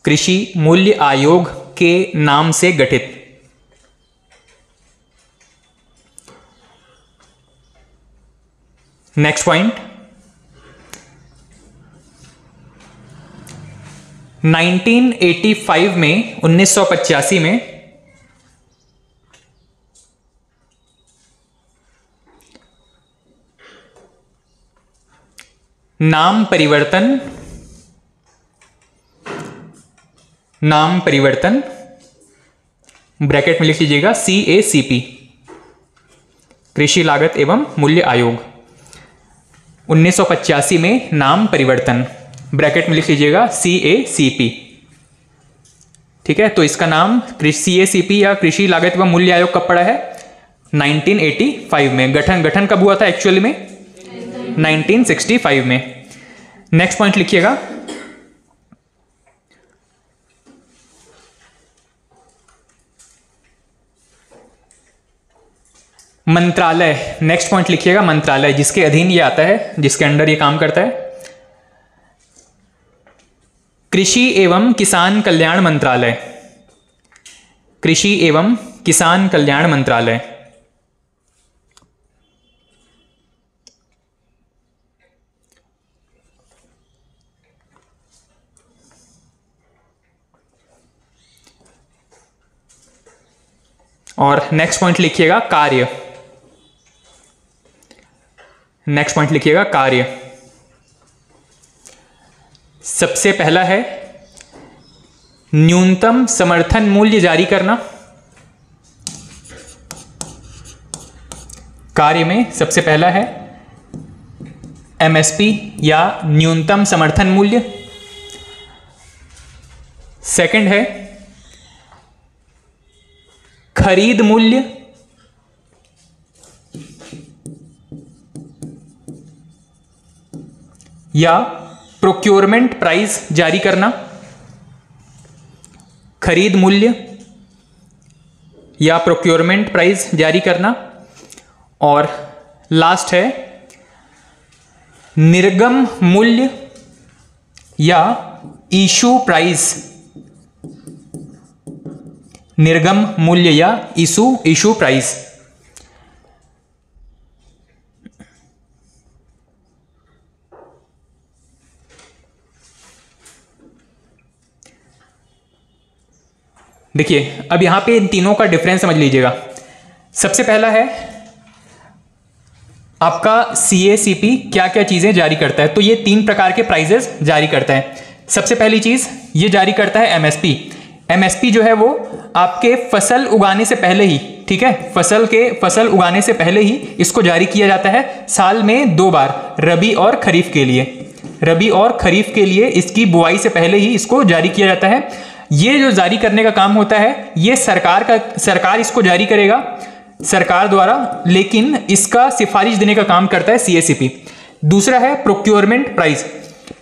कृषि मूल्य आयोग के नाम से गठित। नेक्स्ट पॉइंट, 1985 में, 1985 में नाम परिवर्तन, नाम परिवर्तन ब्रैकेट में लिख लीजिएगा CACP, कृषि लागत एवं मूल्य आयोग। 1985 में नाम परिवर्तन, ब्रैकेट में लिख लीजिएगा CACP। ठीक है, तो इसका नाम CACP या कृषि लागत एवं मूल्य आयोग कब पड़ा है? 1985 में। गठन कब हुआ था एक्चुअली में? 1965 में। नेक्स्ट पॉइंट लिखिएगा, मंत्रालय। नेक्स्ट पॉइंट लिखिएगा मंत्रालय, जिसके अधीन ये आता है, जिसके अंडर ये काम करता है, कृषि एवं किसान कल्याण मंत्रालय। कृषि एवं किसान कल्याण मंत्रालय। और नेक्स्ट पॉइंट लिखिएगा कार्य। नेक्स्ट पॉइंट लिखिएगा कार्य। सबसे पहला है न्यूनतम समर्थन मूल्य जारी करना। कार्य में सबसे पहला है MSP या न्यूनतम समर्थन मूल्य। सेकंड है खरीद मूल्य। या प्रोक्योरमेंट प्राइस जारी करना। खरीद मूल्य या प्रोक्योरमेंट प्राइस जारी करना। और लास्ट है निर्गम मूल्य या इशू प्राइस, निर्गम मूल्य या इशू प्राइस। देखिए अब यहां पे इन तीनों का डिफरेंस समझ लीजिएगा। सबसे पहला है आपका CACP क्या क्या चीजें जारी करता है। तो ये 3 प्रकार के प्राइजेस जारी करता है। सबसे पहली चीज ये जारी करता है MSP। MSP जो है वो आपके फसल उगाने से पहले ही, ठीक है, फसल उगाने से पहले ही इसको जारी किया जाता है साल में 2 बार, रबी और खरीफ के लिए। रबी और खरीफ के लिए इसकी बुआई से पहले ही इसको जारी किया जाता है। ये जो जारी करने का काम होता है ये सरकार इसको जारी करेगा सरकार द्वारा, लेकिन इसका सिफारिश देने का काम करता है CACP। दूसरा है प्रोक्योरमेंट प्राइस।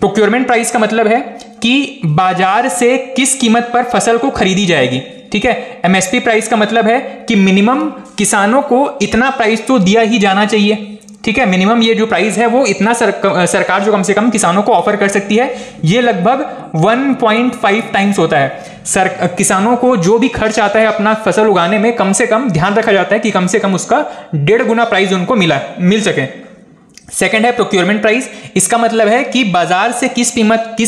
प्रोक्योरमेंट प्राइस का मतलब है कि बाजार से किस कीमत पर फसल को खरीदी जाएगी, ठीक है। MSP प्राइस का मतलब है कि मिनिमम किसानों को इतना प्राइस तो दिया ही जाना चाहिए, ठीक है। मिनिमम ये जो प्राइस है वो इतना सरकार जो कम से कम किसानों को ऑफर कर सकती है, ये लगभग 1.5 टाइम्स होता है। किसानों को जो भी खर्च आता है अपना फसल उगाने में, कम से कम ध्यान रखा जाता है कि कम से कम उसका 1.5 गुना प्राइस उनको मिल सके। सेकंड है प्रोक्योरमेंट प्राइस। इसका मतलब है कि बाजार से किस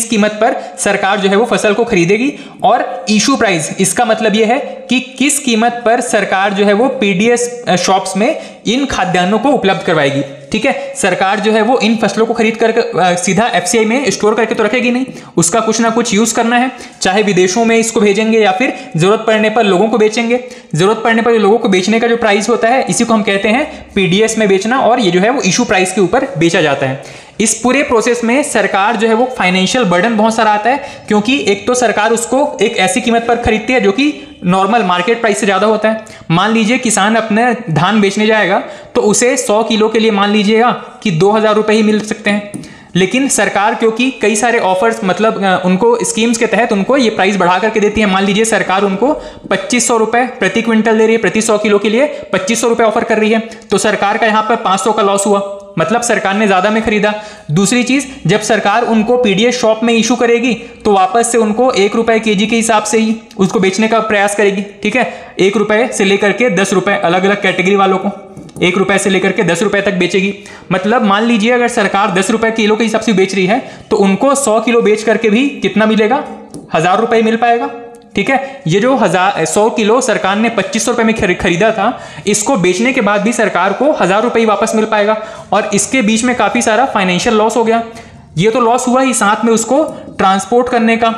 कीमत पर सरकार जो है वो फसल को खरीदेगी। और इशू प्राइस, इसका मतलब यह है कि किस कीमत पर सरकार जो है वो PDS शॉप्स में इन खाद्यान्नों को उपलब्ध करवाएगी, ठीक है। सरकार जो है वो इन फसलों को खरीद कर सीधा FCI में स्टोर करके तो रखेगी नहीं, उसका कुछ ना कुछ यूज करना है, चाहे विदेशों में इसको भेजेंगे या फिर जरूरत पड़ने पर लोगों को बेचेंगे। जरूरत पड़ने पर लोगों को बेचने का जो प्राइस होता है इसी को हम कहते हैं PDS में बेचना, और ये जो है वो इशू प्राइस के ऊपर बेचा जाता है। इस पूरे प्रोसेस में सरकार जो है वो फाइनेंशियल बर्डन बहुत सारा आता है, क्योंकि एक तो सरकार उसको एक ऐसी कीमत पर खरीदती है जो कि नॉर्मल मार्केट प्राइस से ज्यादा होता है। मान लीजिए किसान अपने धान बेचने जाएगा तो उसे 100 किलो के लिए मान लीजिएगा कि 2000 रुपए ही मिल सकते हैं, लेकिन सरकार क्योंकि कई सारे ऑफर्स मतलब उनको स्कीम्स के तहत उनको ये प्राइस बढ़ा करके देती है। मान लीजिए सरकार उनको 2500 रुपए प्रति क्विंटल दे रही है, प्रति 100 किलो के लिए 2500 रुपए ऑफर कर रही है, तो सरकार का यहाँ पर 500 का लॉस हुआ, मतलब सरकार ने ज्यादा में खरीदा। दूसरी चीज, जब सरकार उनको PDS शॉप में इशू करेगी तो वापस से उनको 1 रुपए kg के हिसाब से ही उसको बेचने का प्रयास करेगी, ठीक है। 1 रुपए से लेकर के 10 रुपए अलग अलग कैटेगरी वालों को 1 रुपए से लेकर के 10 रुपए तक बेचेगी। मतलब मान लीजिए अगर सरकार 10 रुपए किलो के हिसाब से बेच रही है तो उनको 100 किलो बेच करके भी कितना मिलेगा, 1000 रुपए मिल पाएगा, ठीक है। ये जो 100 किलो सरकार ने 2500 रुपए में खरीदा था, इसको बेचने के बाद भी सरकार को 1000 रुपए ही वापस मिल पाएगा, और इसके बीच में काफी सारा फाइनेंशियल लॉस हो गया। ये तो लॉस हुआ ही, साथ में उसको ट्रांसपोर्ट करने का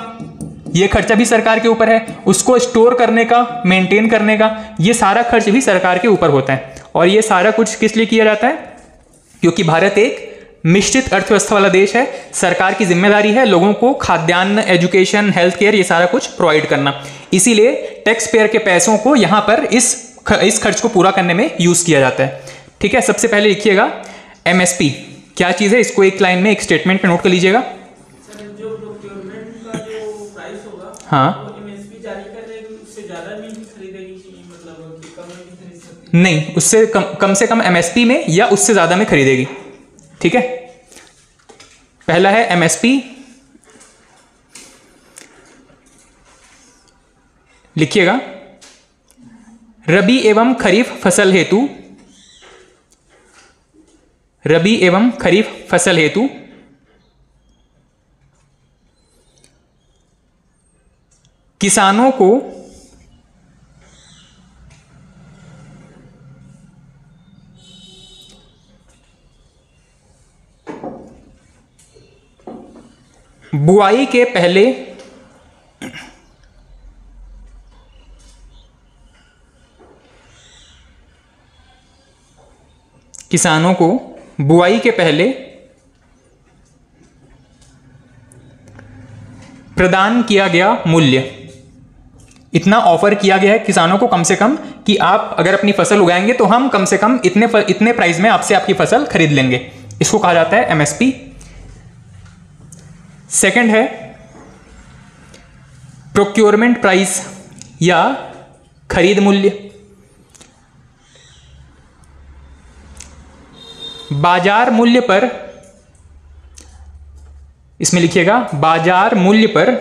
ये खर्चा भी सरकार के ऊपर है, उसको स्टोर करने का, मेंटेन करने का, ये सारा खर्च भी सरकार के ऊपर होता है। और ये सारा कुछ किस लिए किया जाता है, क्योंकि भारत एक मिश्रित अर्थव्यवस्था वाला देश है। सरकार की जिम्मेदारी है लोगों को खाद्यान्न, एजुकेशन, हेल्थ केयर, ये सारा कुछ प्रोवाइड करना। इसीलिए टैक्स पेयर के पैसों को यहां पर इस खर्च को पूरा करने में यूज किया जाता है, ठीक है। सबसे पहले लिखिएगा MSP क्या चीज है, इसको एक लाइन में एक स्टेटमेंट में नोट कर लीजिएगा। जो प्रोक्योरमेंट का जो प्राइस होगा, हाँ, MSP जारी कर देगी, उससे ज्यादा भी खरीदेगी, मतलब कि कम नहीं खरीद सकती? नहीं, उससे कम से कम MSP में या उससे ज्यादा में खरीदेगी, ठीक है। पहला है MSP, लिखिएगा रबी एवं खरीफ फसल हेतु, रबी एवं खरीफ फसल हेतु किसानों को बुआई के पहले किसानों को बुआई के पहले प्रदान किया गया मूल्य, इतना ऑफर किया गया है किसानों को कम से कम कि आप अगर अपनी फसल उगाएंगे तो हम कम से कम इतने प्राइस में आपसे आपकी फसल खरीद लेंगे, इसको कहा जाता है MSP। सेकंड है प्रोक्योरमेंट प्राइस या खरीद मूल्य। बाजार मूल्य पर, इसमें लिखिएगा बाजार मूल्य पर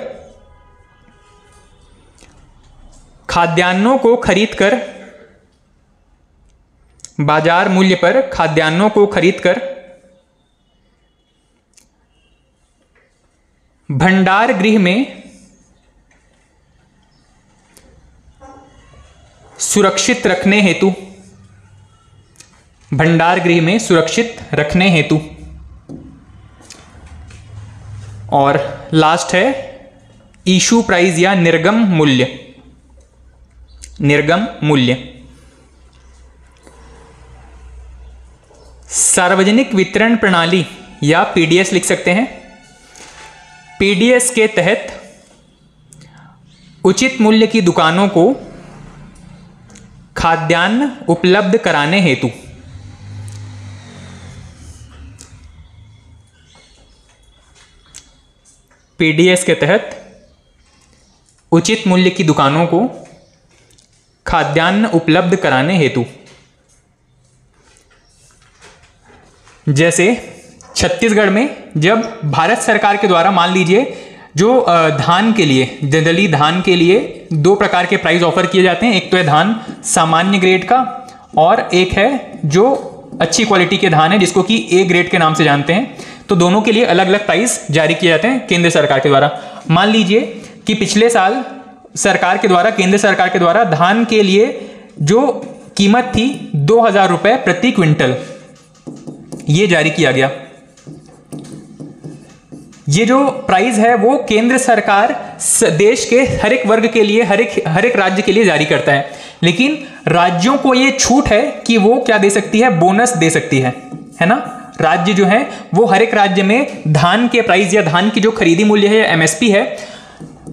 खाद्यान्नों को खरीदकर, बाजार मूल्य पर खाद्यान्नों को खरीदकर भंडार गृह में सुरक्षित रखने हेतु, भंडार गृह में सुरक्षित रखने हेतु। और लास्ट है इशू प्राइस या निर्गम मूल्य, निर्गम मूल्य। सार्वजनिक वितरण प्रणाली या पीडीएस लिख सकते हैं। पीडीएस के तहत उचित मूल्य की दुकानों को खाद्यान्न उपलब्ध कराने हेतु, पीडीएस के तहत उचित मूल्य की दुकानों को खाद्यान्न उपलब्ध कराने हेतु। जैसे छत्तीसगढ़ में जब भारत सरकार के द्वारा मान लीजिए जो धान के लिए, जनरली धान के लिए दो प्रकार के प्राइस ऑफर किए जाते हैं। एक तो है धान सामान्य ग्रेड का और एक है जो अच्छी क्वालिटी के धान है जिसको कि ए ग्रेड के नाम से जानते हैं। तो दोनों के लिए अलग अलग प्राइस जारी किए जाते हैं केंद्र सरकार के द्वारा। मान लीजिए कि पिछले साल सरकार के द्वारा, केंद्र सरकार के द्वारा धान के लिए जो कीमत थी 2000 रुपये प्रति क्विंटल, ये जारी किया गया। ये जो प्राइस है वो केंद्र सरकार देश के हर एक वर्ग के लिए, हर एक राज्य के लिए जारी करता है। लेकिन राज्यों को ये छूट है कि वो क्या दे सकती है, बोनस दे सकती है ना। राज्य जो है वो हर एक राज्य में धान के प्राइस या धान की जो खरीदी मूल्य है या एमएसपी है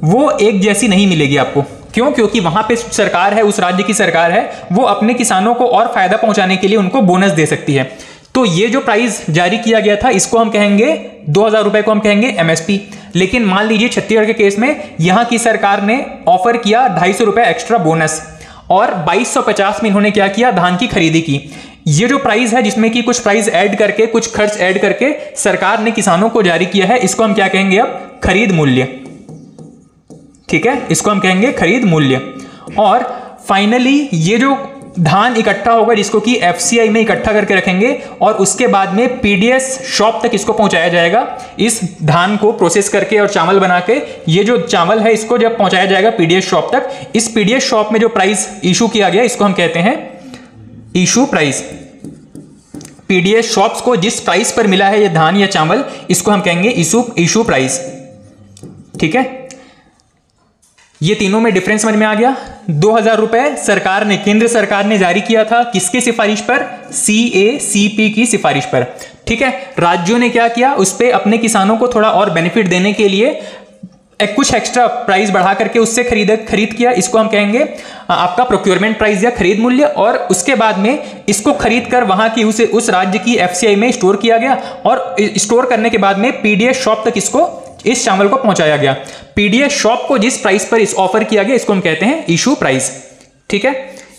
वो एक जैसी नहीं मिलेगी आपको। क्यों? क्योंकि वहां पे सरकार है, उस राज्य की सरकार है, वो अपने किसानों को और फायदा पहुंचाने के लिए उनको बोनस दे सकती है। तो ये जो प्राइस जारी किया गया था इसको हम कहेंगे 2000 रुपए को हम कहेंगे एमएसपी। लेकिन मान लीजिए छत्तीसगढ़ के केस में यहां की सरकार ने ऑफर किया 250 रुपए एक्स्ट्रा बोनस और 2250 में इन्होंने क्या किया, धान की खरीदी की। ये जो प्राइस है जिसमें कि कुछ प्राइस ऐड करके, कुछ खर्च ऐड करके सरकार ने किसानों को जारी किया है, इसको हम क्या कहेंगे अब, खरीद मूल्य। ठीक है, इसको हम कहेंगे खरीद मूल्य। और फाइनली ये जो धान इकट्ठा होगा जिसको कि एफसीआई में इकट्ठा करके रखेंगे और उसके बाद में पीडीएस शॉप तक इसको पहुंचाया जाएगा। इस धान को प्रोसेस करके और चावल बना के ये जो चावल है इसको जब पहुंचाया जाएगा पीडीएस शॉप तक, इस पीडीएस शॉप में जो प्राइस इशू किया गया इसको हम कहते हैं इशू प्राइस। पीडीएस शॉप्स को जिस प्राइस पर मिला है ये धान या चावल इसको हम कहेंगे इशू प्राइस। ठीक है, ये तीनों में डिफरेंस समझ में आ गया। 2000 रुपए सरकार ने, केंद्र सरकार ने जारी किया था किसकी सिफारिश पर, CACP की सिफारिश पर। ठीक है, राज्यों ने क्या किया, उस पे अपने किसानों को थोड़ा और बेनिफिट देने के लिए कुछ एक्स्ट्रा प्राइस बढ़ा करके उससे खरीद किया। इसको हम कहेंगे आपका प्रोक्योरमेंट प्राइस या खरीद मूल्य। और उसके बाद में इसको खरीद कर वहां की उस राज्य की एफसीआई में स्टोर किया गया और स्टोर करने के बाद में पीडीएस शॉप तक इस चावल को पहुंचाया गया। पीडीएस शॉप को जिस प्राइस पर इस ऑफर किया गया इसको हम कहते हैं इशू प्राइस। ठीक है,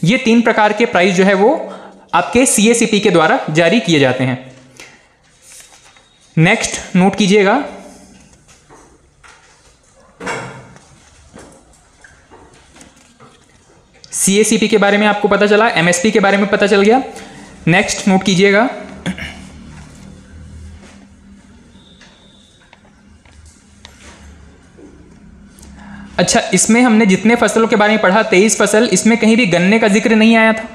ये तीन प्रकार के प्राइस जो है वो आपके CACP के द्वारा जारी किए जाते हैं। नेक्स्ट नोट कीजिएगा, CACP के बारे में आपको पता चला, MSP के बारे में पता चल गया। नेक्स्ट नोट कीजिएगा, अच्छा इसमें हमने जितने फसलों के बारे में पढ़ा 23 फसल, इसमें कहीं भी गन्ने का जिक्र नहीं आया था,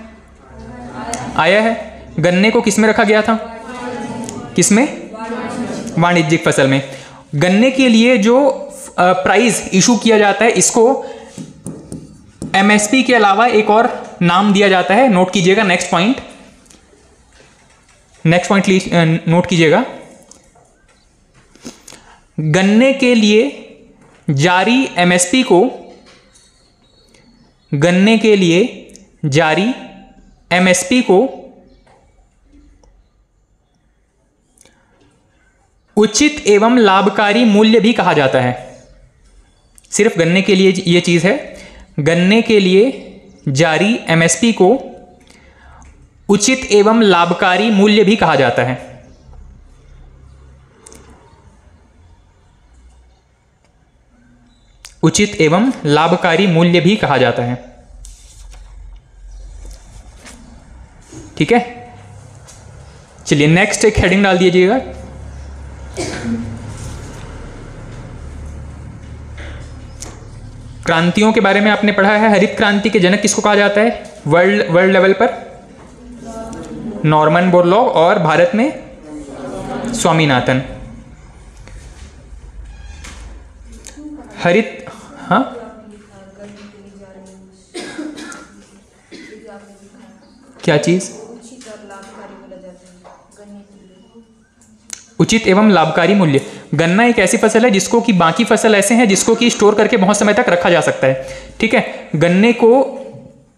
आया है? गन्ने को किस में रखा गया था, किसमें, वाणिज्यिक फसल में। गन्ने के लिए जो प्राइस इशू किया जाता है इसको MSP के अलावा एक और नाम दिया जाता है। नोट कीजिएगा, नेक्स्ट पॉइंट नोट कीजिएगा, गन्ने के लिए जारी MSP को, गन्ने के लिए जारी MSP को उचित एवं लाभकारी मूल्य भी कहा जाता है। सिर्फ गन्ने के लिए यह चीज है, गन्ने के लिए जारी MSP को उचित एवं लाभकारी मूल्य भी कहा जाता है। उचित एवं लाभकारी मूल्य भी कहा जाता है। ठीक है, चलिए नेक्स्ट एक हेडिंग डाल दीजिएगा। क्रांतियों के बारे में आपने पढ़ा है। हरित क्रांति के जनक किसको कहा जाता है वर्ल्ड लेवल पर? नॉर्मन बोरलॉग, और भारत में स्वामीनाथन। हरित, हाँ क्या चीज? उचित एवं लाभकारी मूल्य। गन्ना एक ऐसी फसल है जिसको कि बाकी फसल ऐसे हैं जिसको कि स्टोर करके बहुत समय तक रखा जा सकता है। ठीक है, गन्ने को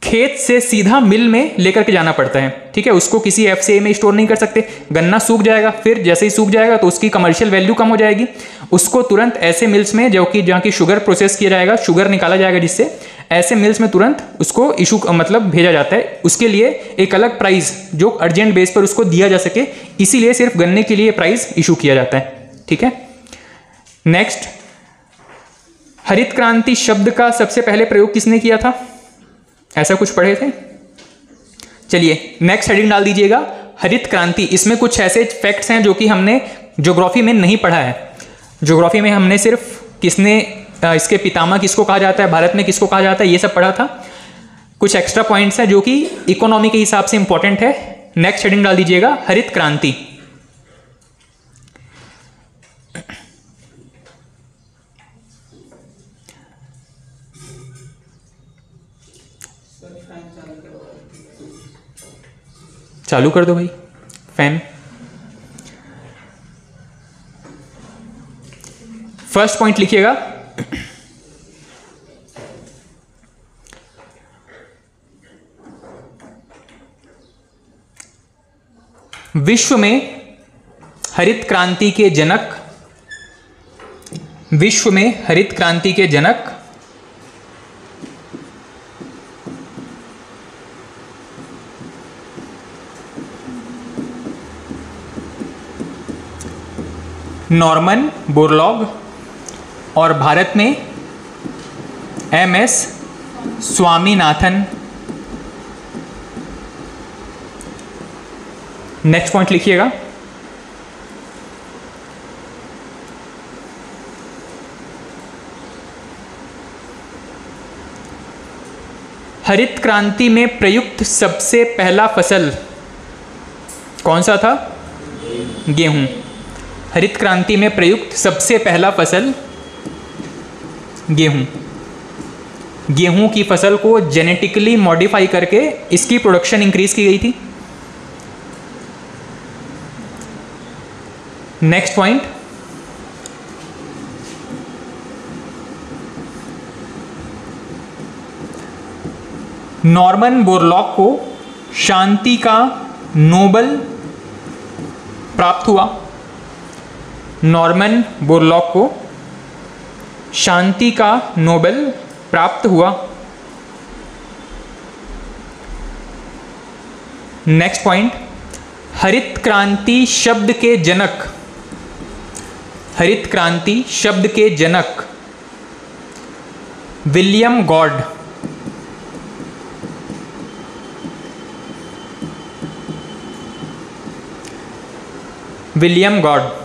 खेत से सीधा मिल में लेकर के जाना पड़ता है। ठीक है, उसको किसी एफसीए में स्टोर नहीं कर सकते। गन्ना सूख जाएगा, फिर जैसे ही सूख जाएगा तो उसकी कमर्शियल वैल्यू कम हो जाएगी। उसको तुरंत ऐसे मिल्स में, जो कि जहाँ की शुगर प्रोसेस किया जाएगा, शुगर निकाला जाएगा, जिससे ऐसे मिल्स में तुरंत उसको इशू मतलब भेजा जाता है। उसके लिए एक अलग प्राइस जो अर्जेंट बेस पर उसको दिया जा सके, इसीलिए सिर्फ गन्ने के लिए प्राइस इशू किया जाता है। ठीक है, नेक्स्ट, हरित क्रांति शब्द का सबसे पहले प्रयोग किसने किया था? ऐसा कुछ पढ़े थे? चलिए नेक्स्ट हेडिंग डाल दीजिएगा, हरित क्रांति। इसमें कुछ ऐसे फैक्ट्स हैं जो कि हमने ज्योग्राफी में नहीं पढ़ा है। ज्योग्राफी में हमने सिर्फ किसने, इसके पितामह किसको कहा जाता है, भारत में किसको कहा जाता है, ये सब पढ़ा था। कुछ एक्स्ट्रा पॉइंट्स हैं जो कि इकोनॉमी के हिसाब से इंपॉर्टेंट है। नेक्स्ट हेडिंग डाल दीजिएगा, हरित क्रांति। चालू कर दो भाई फैन। फर्स्ट पॉइंट लिखिएगा, विश्व में हरित क्रांति के जनक, विश्व में हरित क्रांति के जनक नॉर्मन बोरलॉग, और भारत में एमएस स्वामीनाथन। नेक्स्ट पॉइंट लिखिएगा, हरित क्रांति में प्रयुक्त सबसे पहला फसल कौन सा था? गेहूं। हरित क्रांति में प्रयुक्त सबसे पहला फसल गेहूं। गेहूं की फसल को जेनेटिकली मॉडिफाई करके इसकी प्रोडक्शन इंक्रीज की गई थी। नेक्स्ट पॉइंट, नॉर्मन बोरलॉग को शांति का नोबेल प्राप्त हुआ। नॉर्मन बोरलॉग को शांति का नोबेल प्राप्त हुआ। नेक्स्ट पॉइंट, हरित क्रांति शब्द के जनक, हरित क्रांति शब्द के जनक William Gaud. William Gaud.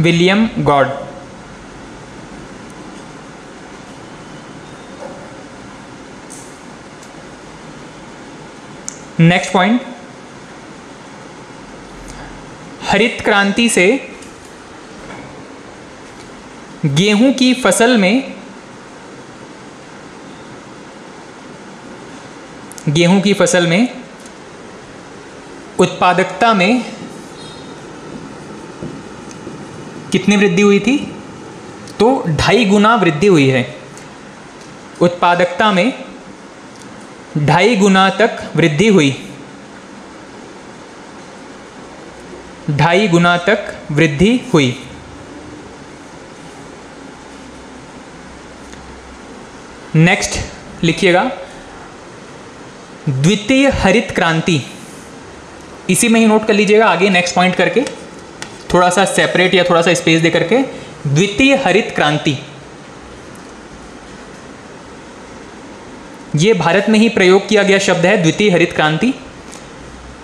William Gaud. Next point, हरित क्रांति से गेहूं की फसल में, गेहूं की फसल में उत्पादकता में कितनी वृद्धि हुई थी? तो 2.5 गुना वृद्धि हुई है। उत्पादकता में 2.5 गुना तक वृद्धि हुई। 2.5 गुना तक वृद्धि हुई। नेक्स्ट लिखिएगा द्वितीय हरित क्रांति, इसी में ही नोट कर लीजिएगा आगे नेक्स्ट पॉइंट करके, थोड़ा सा सेपरेट या थोड़ा सा स्पेस दे करके। द्वितीय हरित क्रांति ये भारत में ही प्रयोग किया गया शब्द है, द्वितीय हरित क्रांति।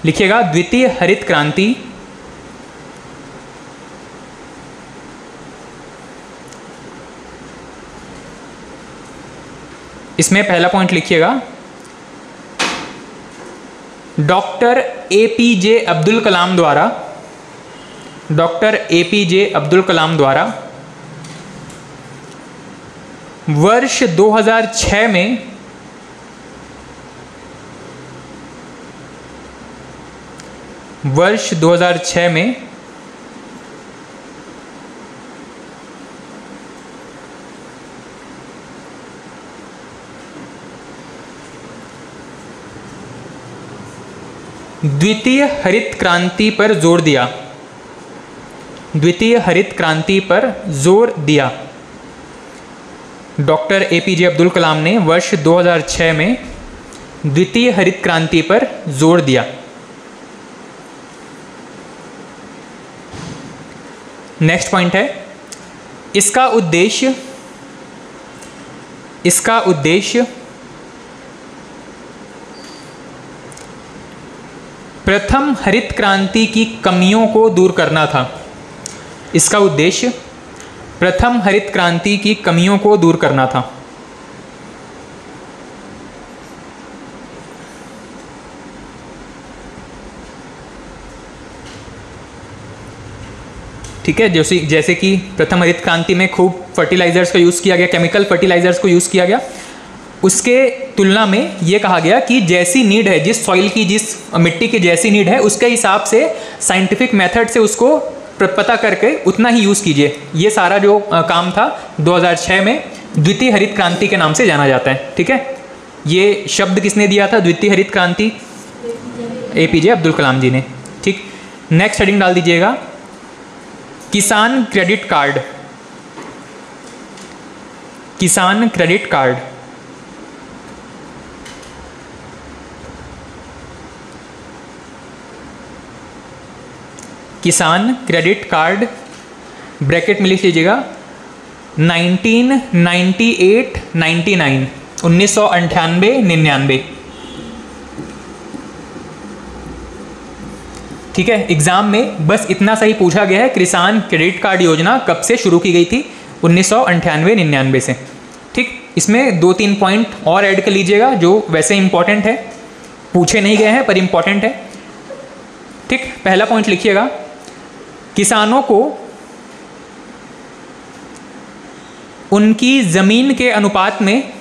लिखिएगा द्वितीय हरित क्रांति इसमें पहला पॉइंट लिखिएगा डॉक्टर एपीजे अब्दुल कलाम द्वारा, डॉक्टर एपीजे अब्दुल कलाम द्वारा वर्ष 2006 में द्वितीय हरित क्रांति पर जोर दिया, द्वितीय हरित क्रांति पर जोर दिया। डॉक्टर एपीजे अब्दुल कलाम ने वर्ष 2006 में द्वितीय हरित क्रांति पर जोर दिया। नेक्स्ट पॉइंट है इसका उद्देश्य प्रथम हरित क्रांति की कमियों को दूर करना था। इसका उद्देश्य प्रथम हरित क्रांति की कमियों को दूर करना था। ठीक है, जैसे कि प्रथम हरित क्रांति में खूब फर्टिलाइजर्स का यूज़ किया गया, केमिकल फर्टिलाइजर्स को यूज़ किया गया, उसके तुलना में ये कहा गया कि जैसी नीड है, जिस सॉइल की, जिस मिट्टी की जैसी नीड है, उसके हिसाब से साइंटिफिक मेथड से उसको पता करके उतना ही यूज़ कीजिए। ये सारा जो काम था 2006 में द्वितीय हरित क्रांति के नाम से जाना जाता है। ठीक है, ये शब्द किसने दिया था द्वितीय हरित क्रांति? एपीजे अब्दुल कलाम जी ने। ठीक, नेक्स्ट हेडिंग डाल दीजिएगा किसान क्रेडिट कार्ड। किसान क्रेडिट कार्ड किसान क्रेडिट कार्ड ब्रैकेट में लिख लीजिएगा 1998-99 1998-99। ठीक है, एग्जाम में बस इतना सही पूछा गया है किसान क्रेडिट कार्ड योजना कब से शुरू की गई थी? 1998-99 से। ठीक, इसमें 2-3 पॉइंट और ऐड कर लीजिएगा जो वैसे इंपॉर्टेंट है, पूछे नहीं गए हैं पर इंपॉर्टेंट है। ठीक, पहला पॉइंट लिखिएगा किसानों को उनकी जमीन के अनुपात में,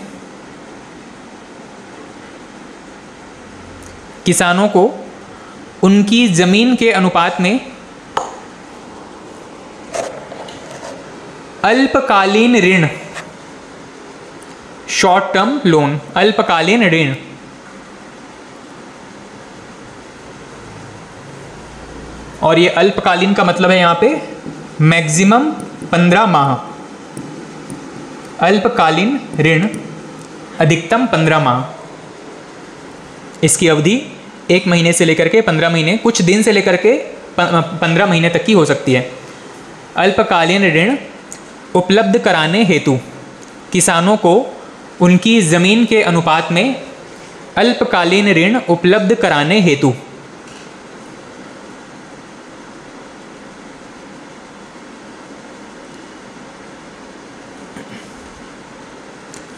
किसानों को उनकी जमीन के अनुपात में अल्पकालीन ऋण, शॉर्ट टर्म लोन, अल्पकालीन ऋण और ये अल्पकालीन का मतलब है यहाँ पे मैक्सिमम 15 माह, अल्पकालीन ऋण अधिकतम 15 माह। इसकी अवधि 1 महीने से लेकर के 15 महीने, कुछ दिन से लेकर के 15 महीने तक की हो सकती है। अल्पकालीन ऋण उपलब्ध कराने हेतु किसानों को उनकी ज़मीन के अनुपात में अल्पकालीन ऋण उपलब्ध कराने हेतु।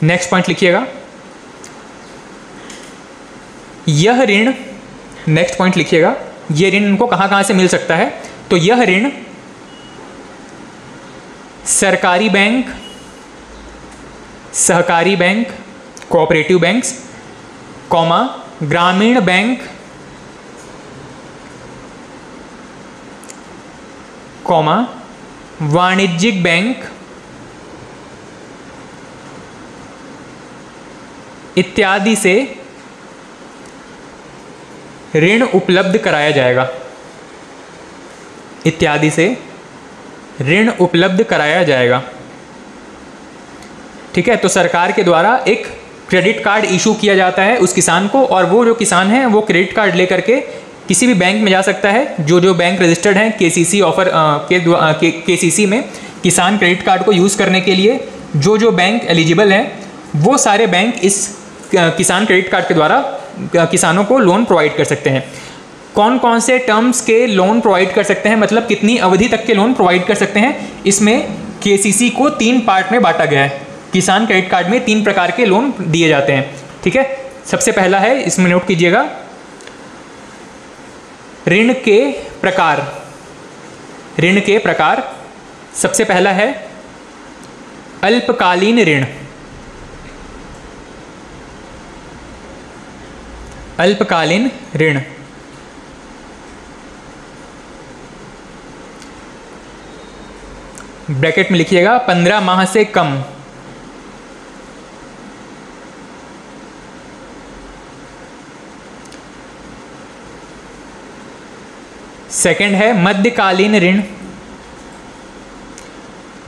नेक्स्ट पॉइंट लिखिएगा यह ऋण, नेक्स्ट पॉइंट लिखिएगा यह ऋण इनको कहाँ कहाँ से मिल सकता है? तो यह ऋण सरकारी बैंक, सहकारी बैंक, कोऑपरेटिव बैंक्स, कॉमा ग्रामीण बैंक, कॉमा वाणिज्यिक बैंक इत्यादि से ऋण उपलब्ध कराया जाएगा, इत्यादि से ऋण उपलब्ध कराया जाएगा। ठीक है, तो सरकार के द्वारा एक क्रेडिट कार्ड इशू किया जाता है उस किसान को, और वो जो किसान है वो क्रेडिट कार्ड लेकर के किसी भी बैंक में जा सकता है। जो बैंक रजिस्टर्ड हैं केसीसी ऑफर केसीसी में किसान क्रेडिट कार्ड को यूज़ करने के लिए जो बैंक एलिजिबल हैं वो सारे बैंक इस किसान क्रेडिट कार्ड के द्वारा किसानों को लोन प्रोवाइड कर सकते हैं। कौन कौन से टर्म्स के लोन प्रोवाइड कर सकते हैं, मतलब कितनी अवधि तक के लोन प्रोवाइड कर सकते हैं, इसमें केसीसी को 3 पार्ट में बांटा गया है। किसान क्रेडिट कार्ड में 3 प्रकार के लोन दिए जाते हैं। ठीक है, सबसे पहला है, इसमें नोट कीजिएगा, ऋण के प्रकार। ऋण के प्रकार सबसे पहला है अल्पकालीन ऋण। अल्पकालीन ऋण, ब्रैकेट में लिखिएगा 15 माह से कम। सेकंड है मध्यकालीन ऋण।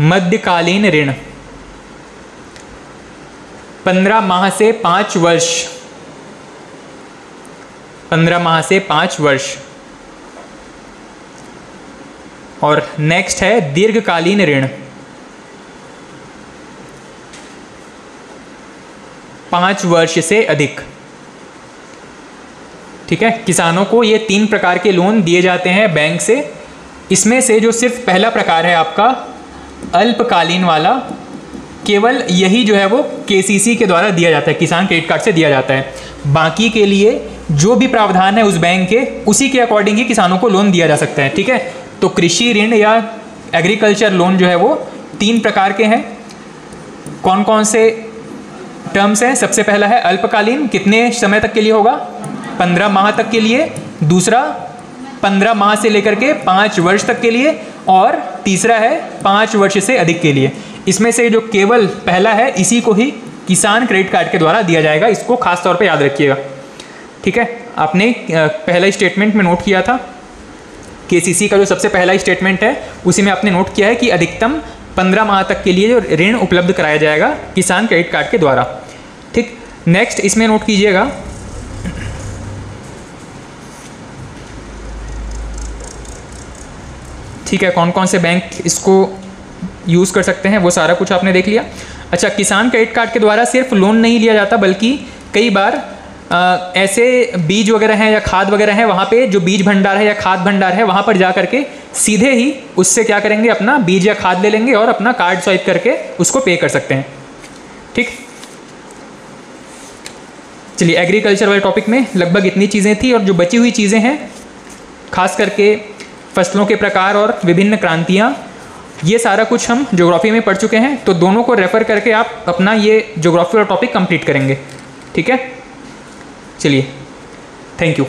मध्यकालीन ऋण 15 माह से 5 वर्ष। 15 माह से 5 वर्ष। और नेक्स्ट है दीर्घकालीन ऋण। 5 वर्ष से अधिक। ठीक है, किसानों को ये 3 प्रकार के लोन दिए जाते हैं बैंक से। इसमें से जो सिर्फ पहला प्रकार है आपका अल्पकालीन वाला, केवल यही जो है वो केसीसी के द्वारा दिया जाता है, किसान क्रेडिट कार्ड से दिया जाता है। बाकी के लिए जो भी प्रावधान है उस बैंक के, उसी के अकॉर्डिंग ही किसानों को लोन दिया जा सकता है। ठीक है, तो कृषि ऋण या एग्रीकल्चर लोन जो है वो 3 प्रकार के हैं। कौन कौन से टर्म्स हैं? सबसे पहला है अल्पकालीन, कितने समय तक के लिए होगा? 15 माह तक के लिए। दूसरा 15 माह से लेकर के 5 वर्ष तक के लिए। और तीसरा है 5 वर्ष से अधिक के लिए। इसमें से जो केवल पहला है इसी को ही किसान क्रेडिट कार्ड के द्वारा दिया जाएगा, इसको खास तौर पे याद रखिएगा। ठीक है, आपने पहला स्टेटमेंट में नोट किया था, केसीसी का जो सबसे पहला स्टेटमेंट है उसी में आपने नोट किया है कि अधिकतम 15 माह तक के लिए जो ऋण उपलब्ध कराया जाएगा किसान क्रेडिट कार्ड के द्वारा। ठीक, नेक्स्ट इसमें नोट कीजिएगा ठीक है, कौन कौन से बैंक इसको यूज़ कर सकते हैं वो सारा कुछ आपने देख लिया। अच्छा, किसान क्रेडिट कार्ड के द्वारा सिर्फ लोन नहीं लिया जाता, बल्कि कई बार ऐसे बीज वगैरह हैं या खाद वगैरह हैं, वहाँ पे जो बीज भंडार है या खाद भंडार है वहाँ पर जा करके सीधे ही उससे क्या करेंगे, अपना बीज या खाद ले लेंगे और अपना कार्ड स्वाइप करके उसको पे कर सकते हैं। ठीक, चलिए, एग्रीकल्चर वाले टॉपिक में लगभग इतनी चीज़ें थी, और जो बची हुई चीज़ें हैं खास करके फसलों के प्रकार और विभिन्न क्रांतियाँ, ये सारा कुछ हम ज्योग्राफी में पढ़ चुके हैं। तो दोनों को रेफ़र करके आप अपना ये ज्योग्राफी वाला टॉपिक कंप्लीट करेंगे। ठीक है, चलिए, थैंक यू।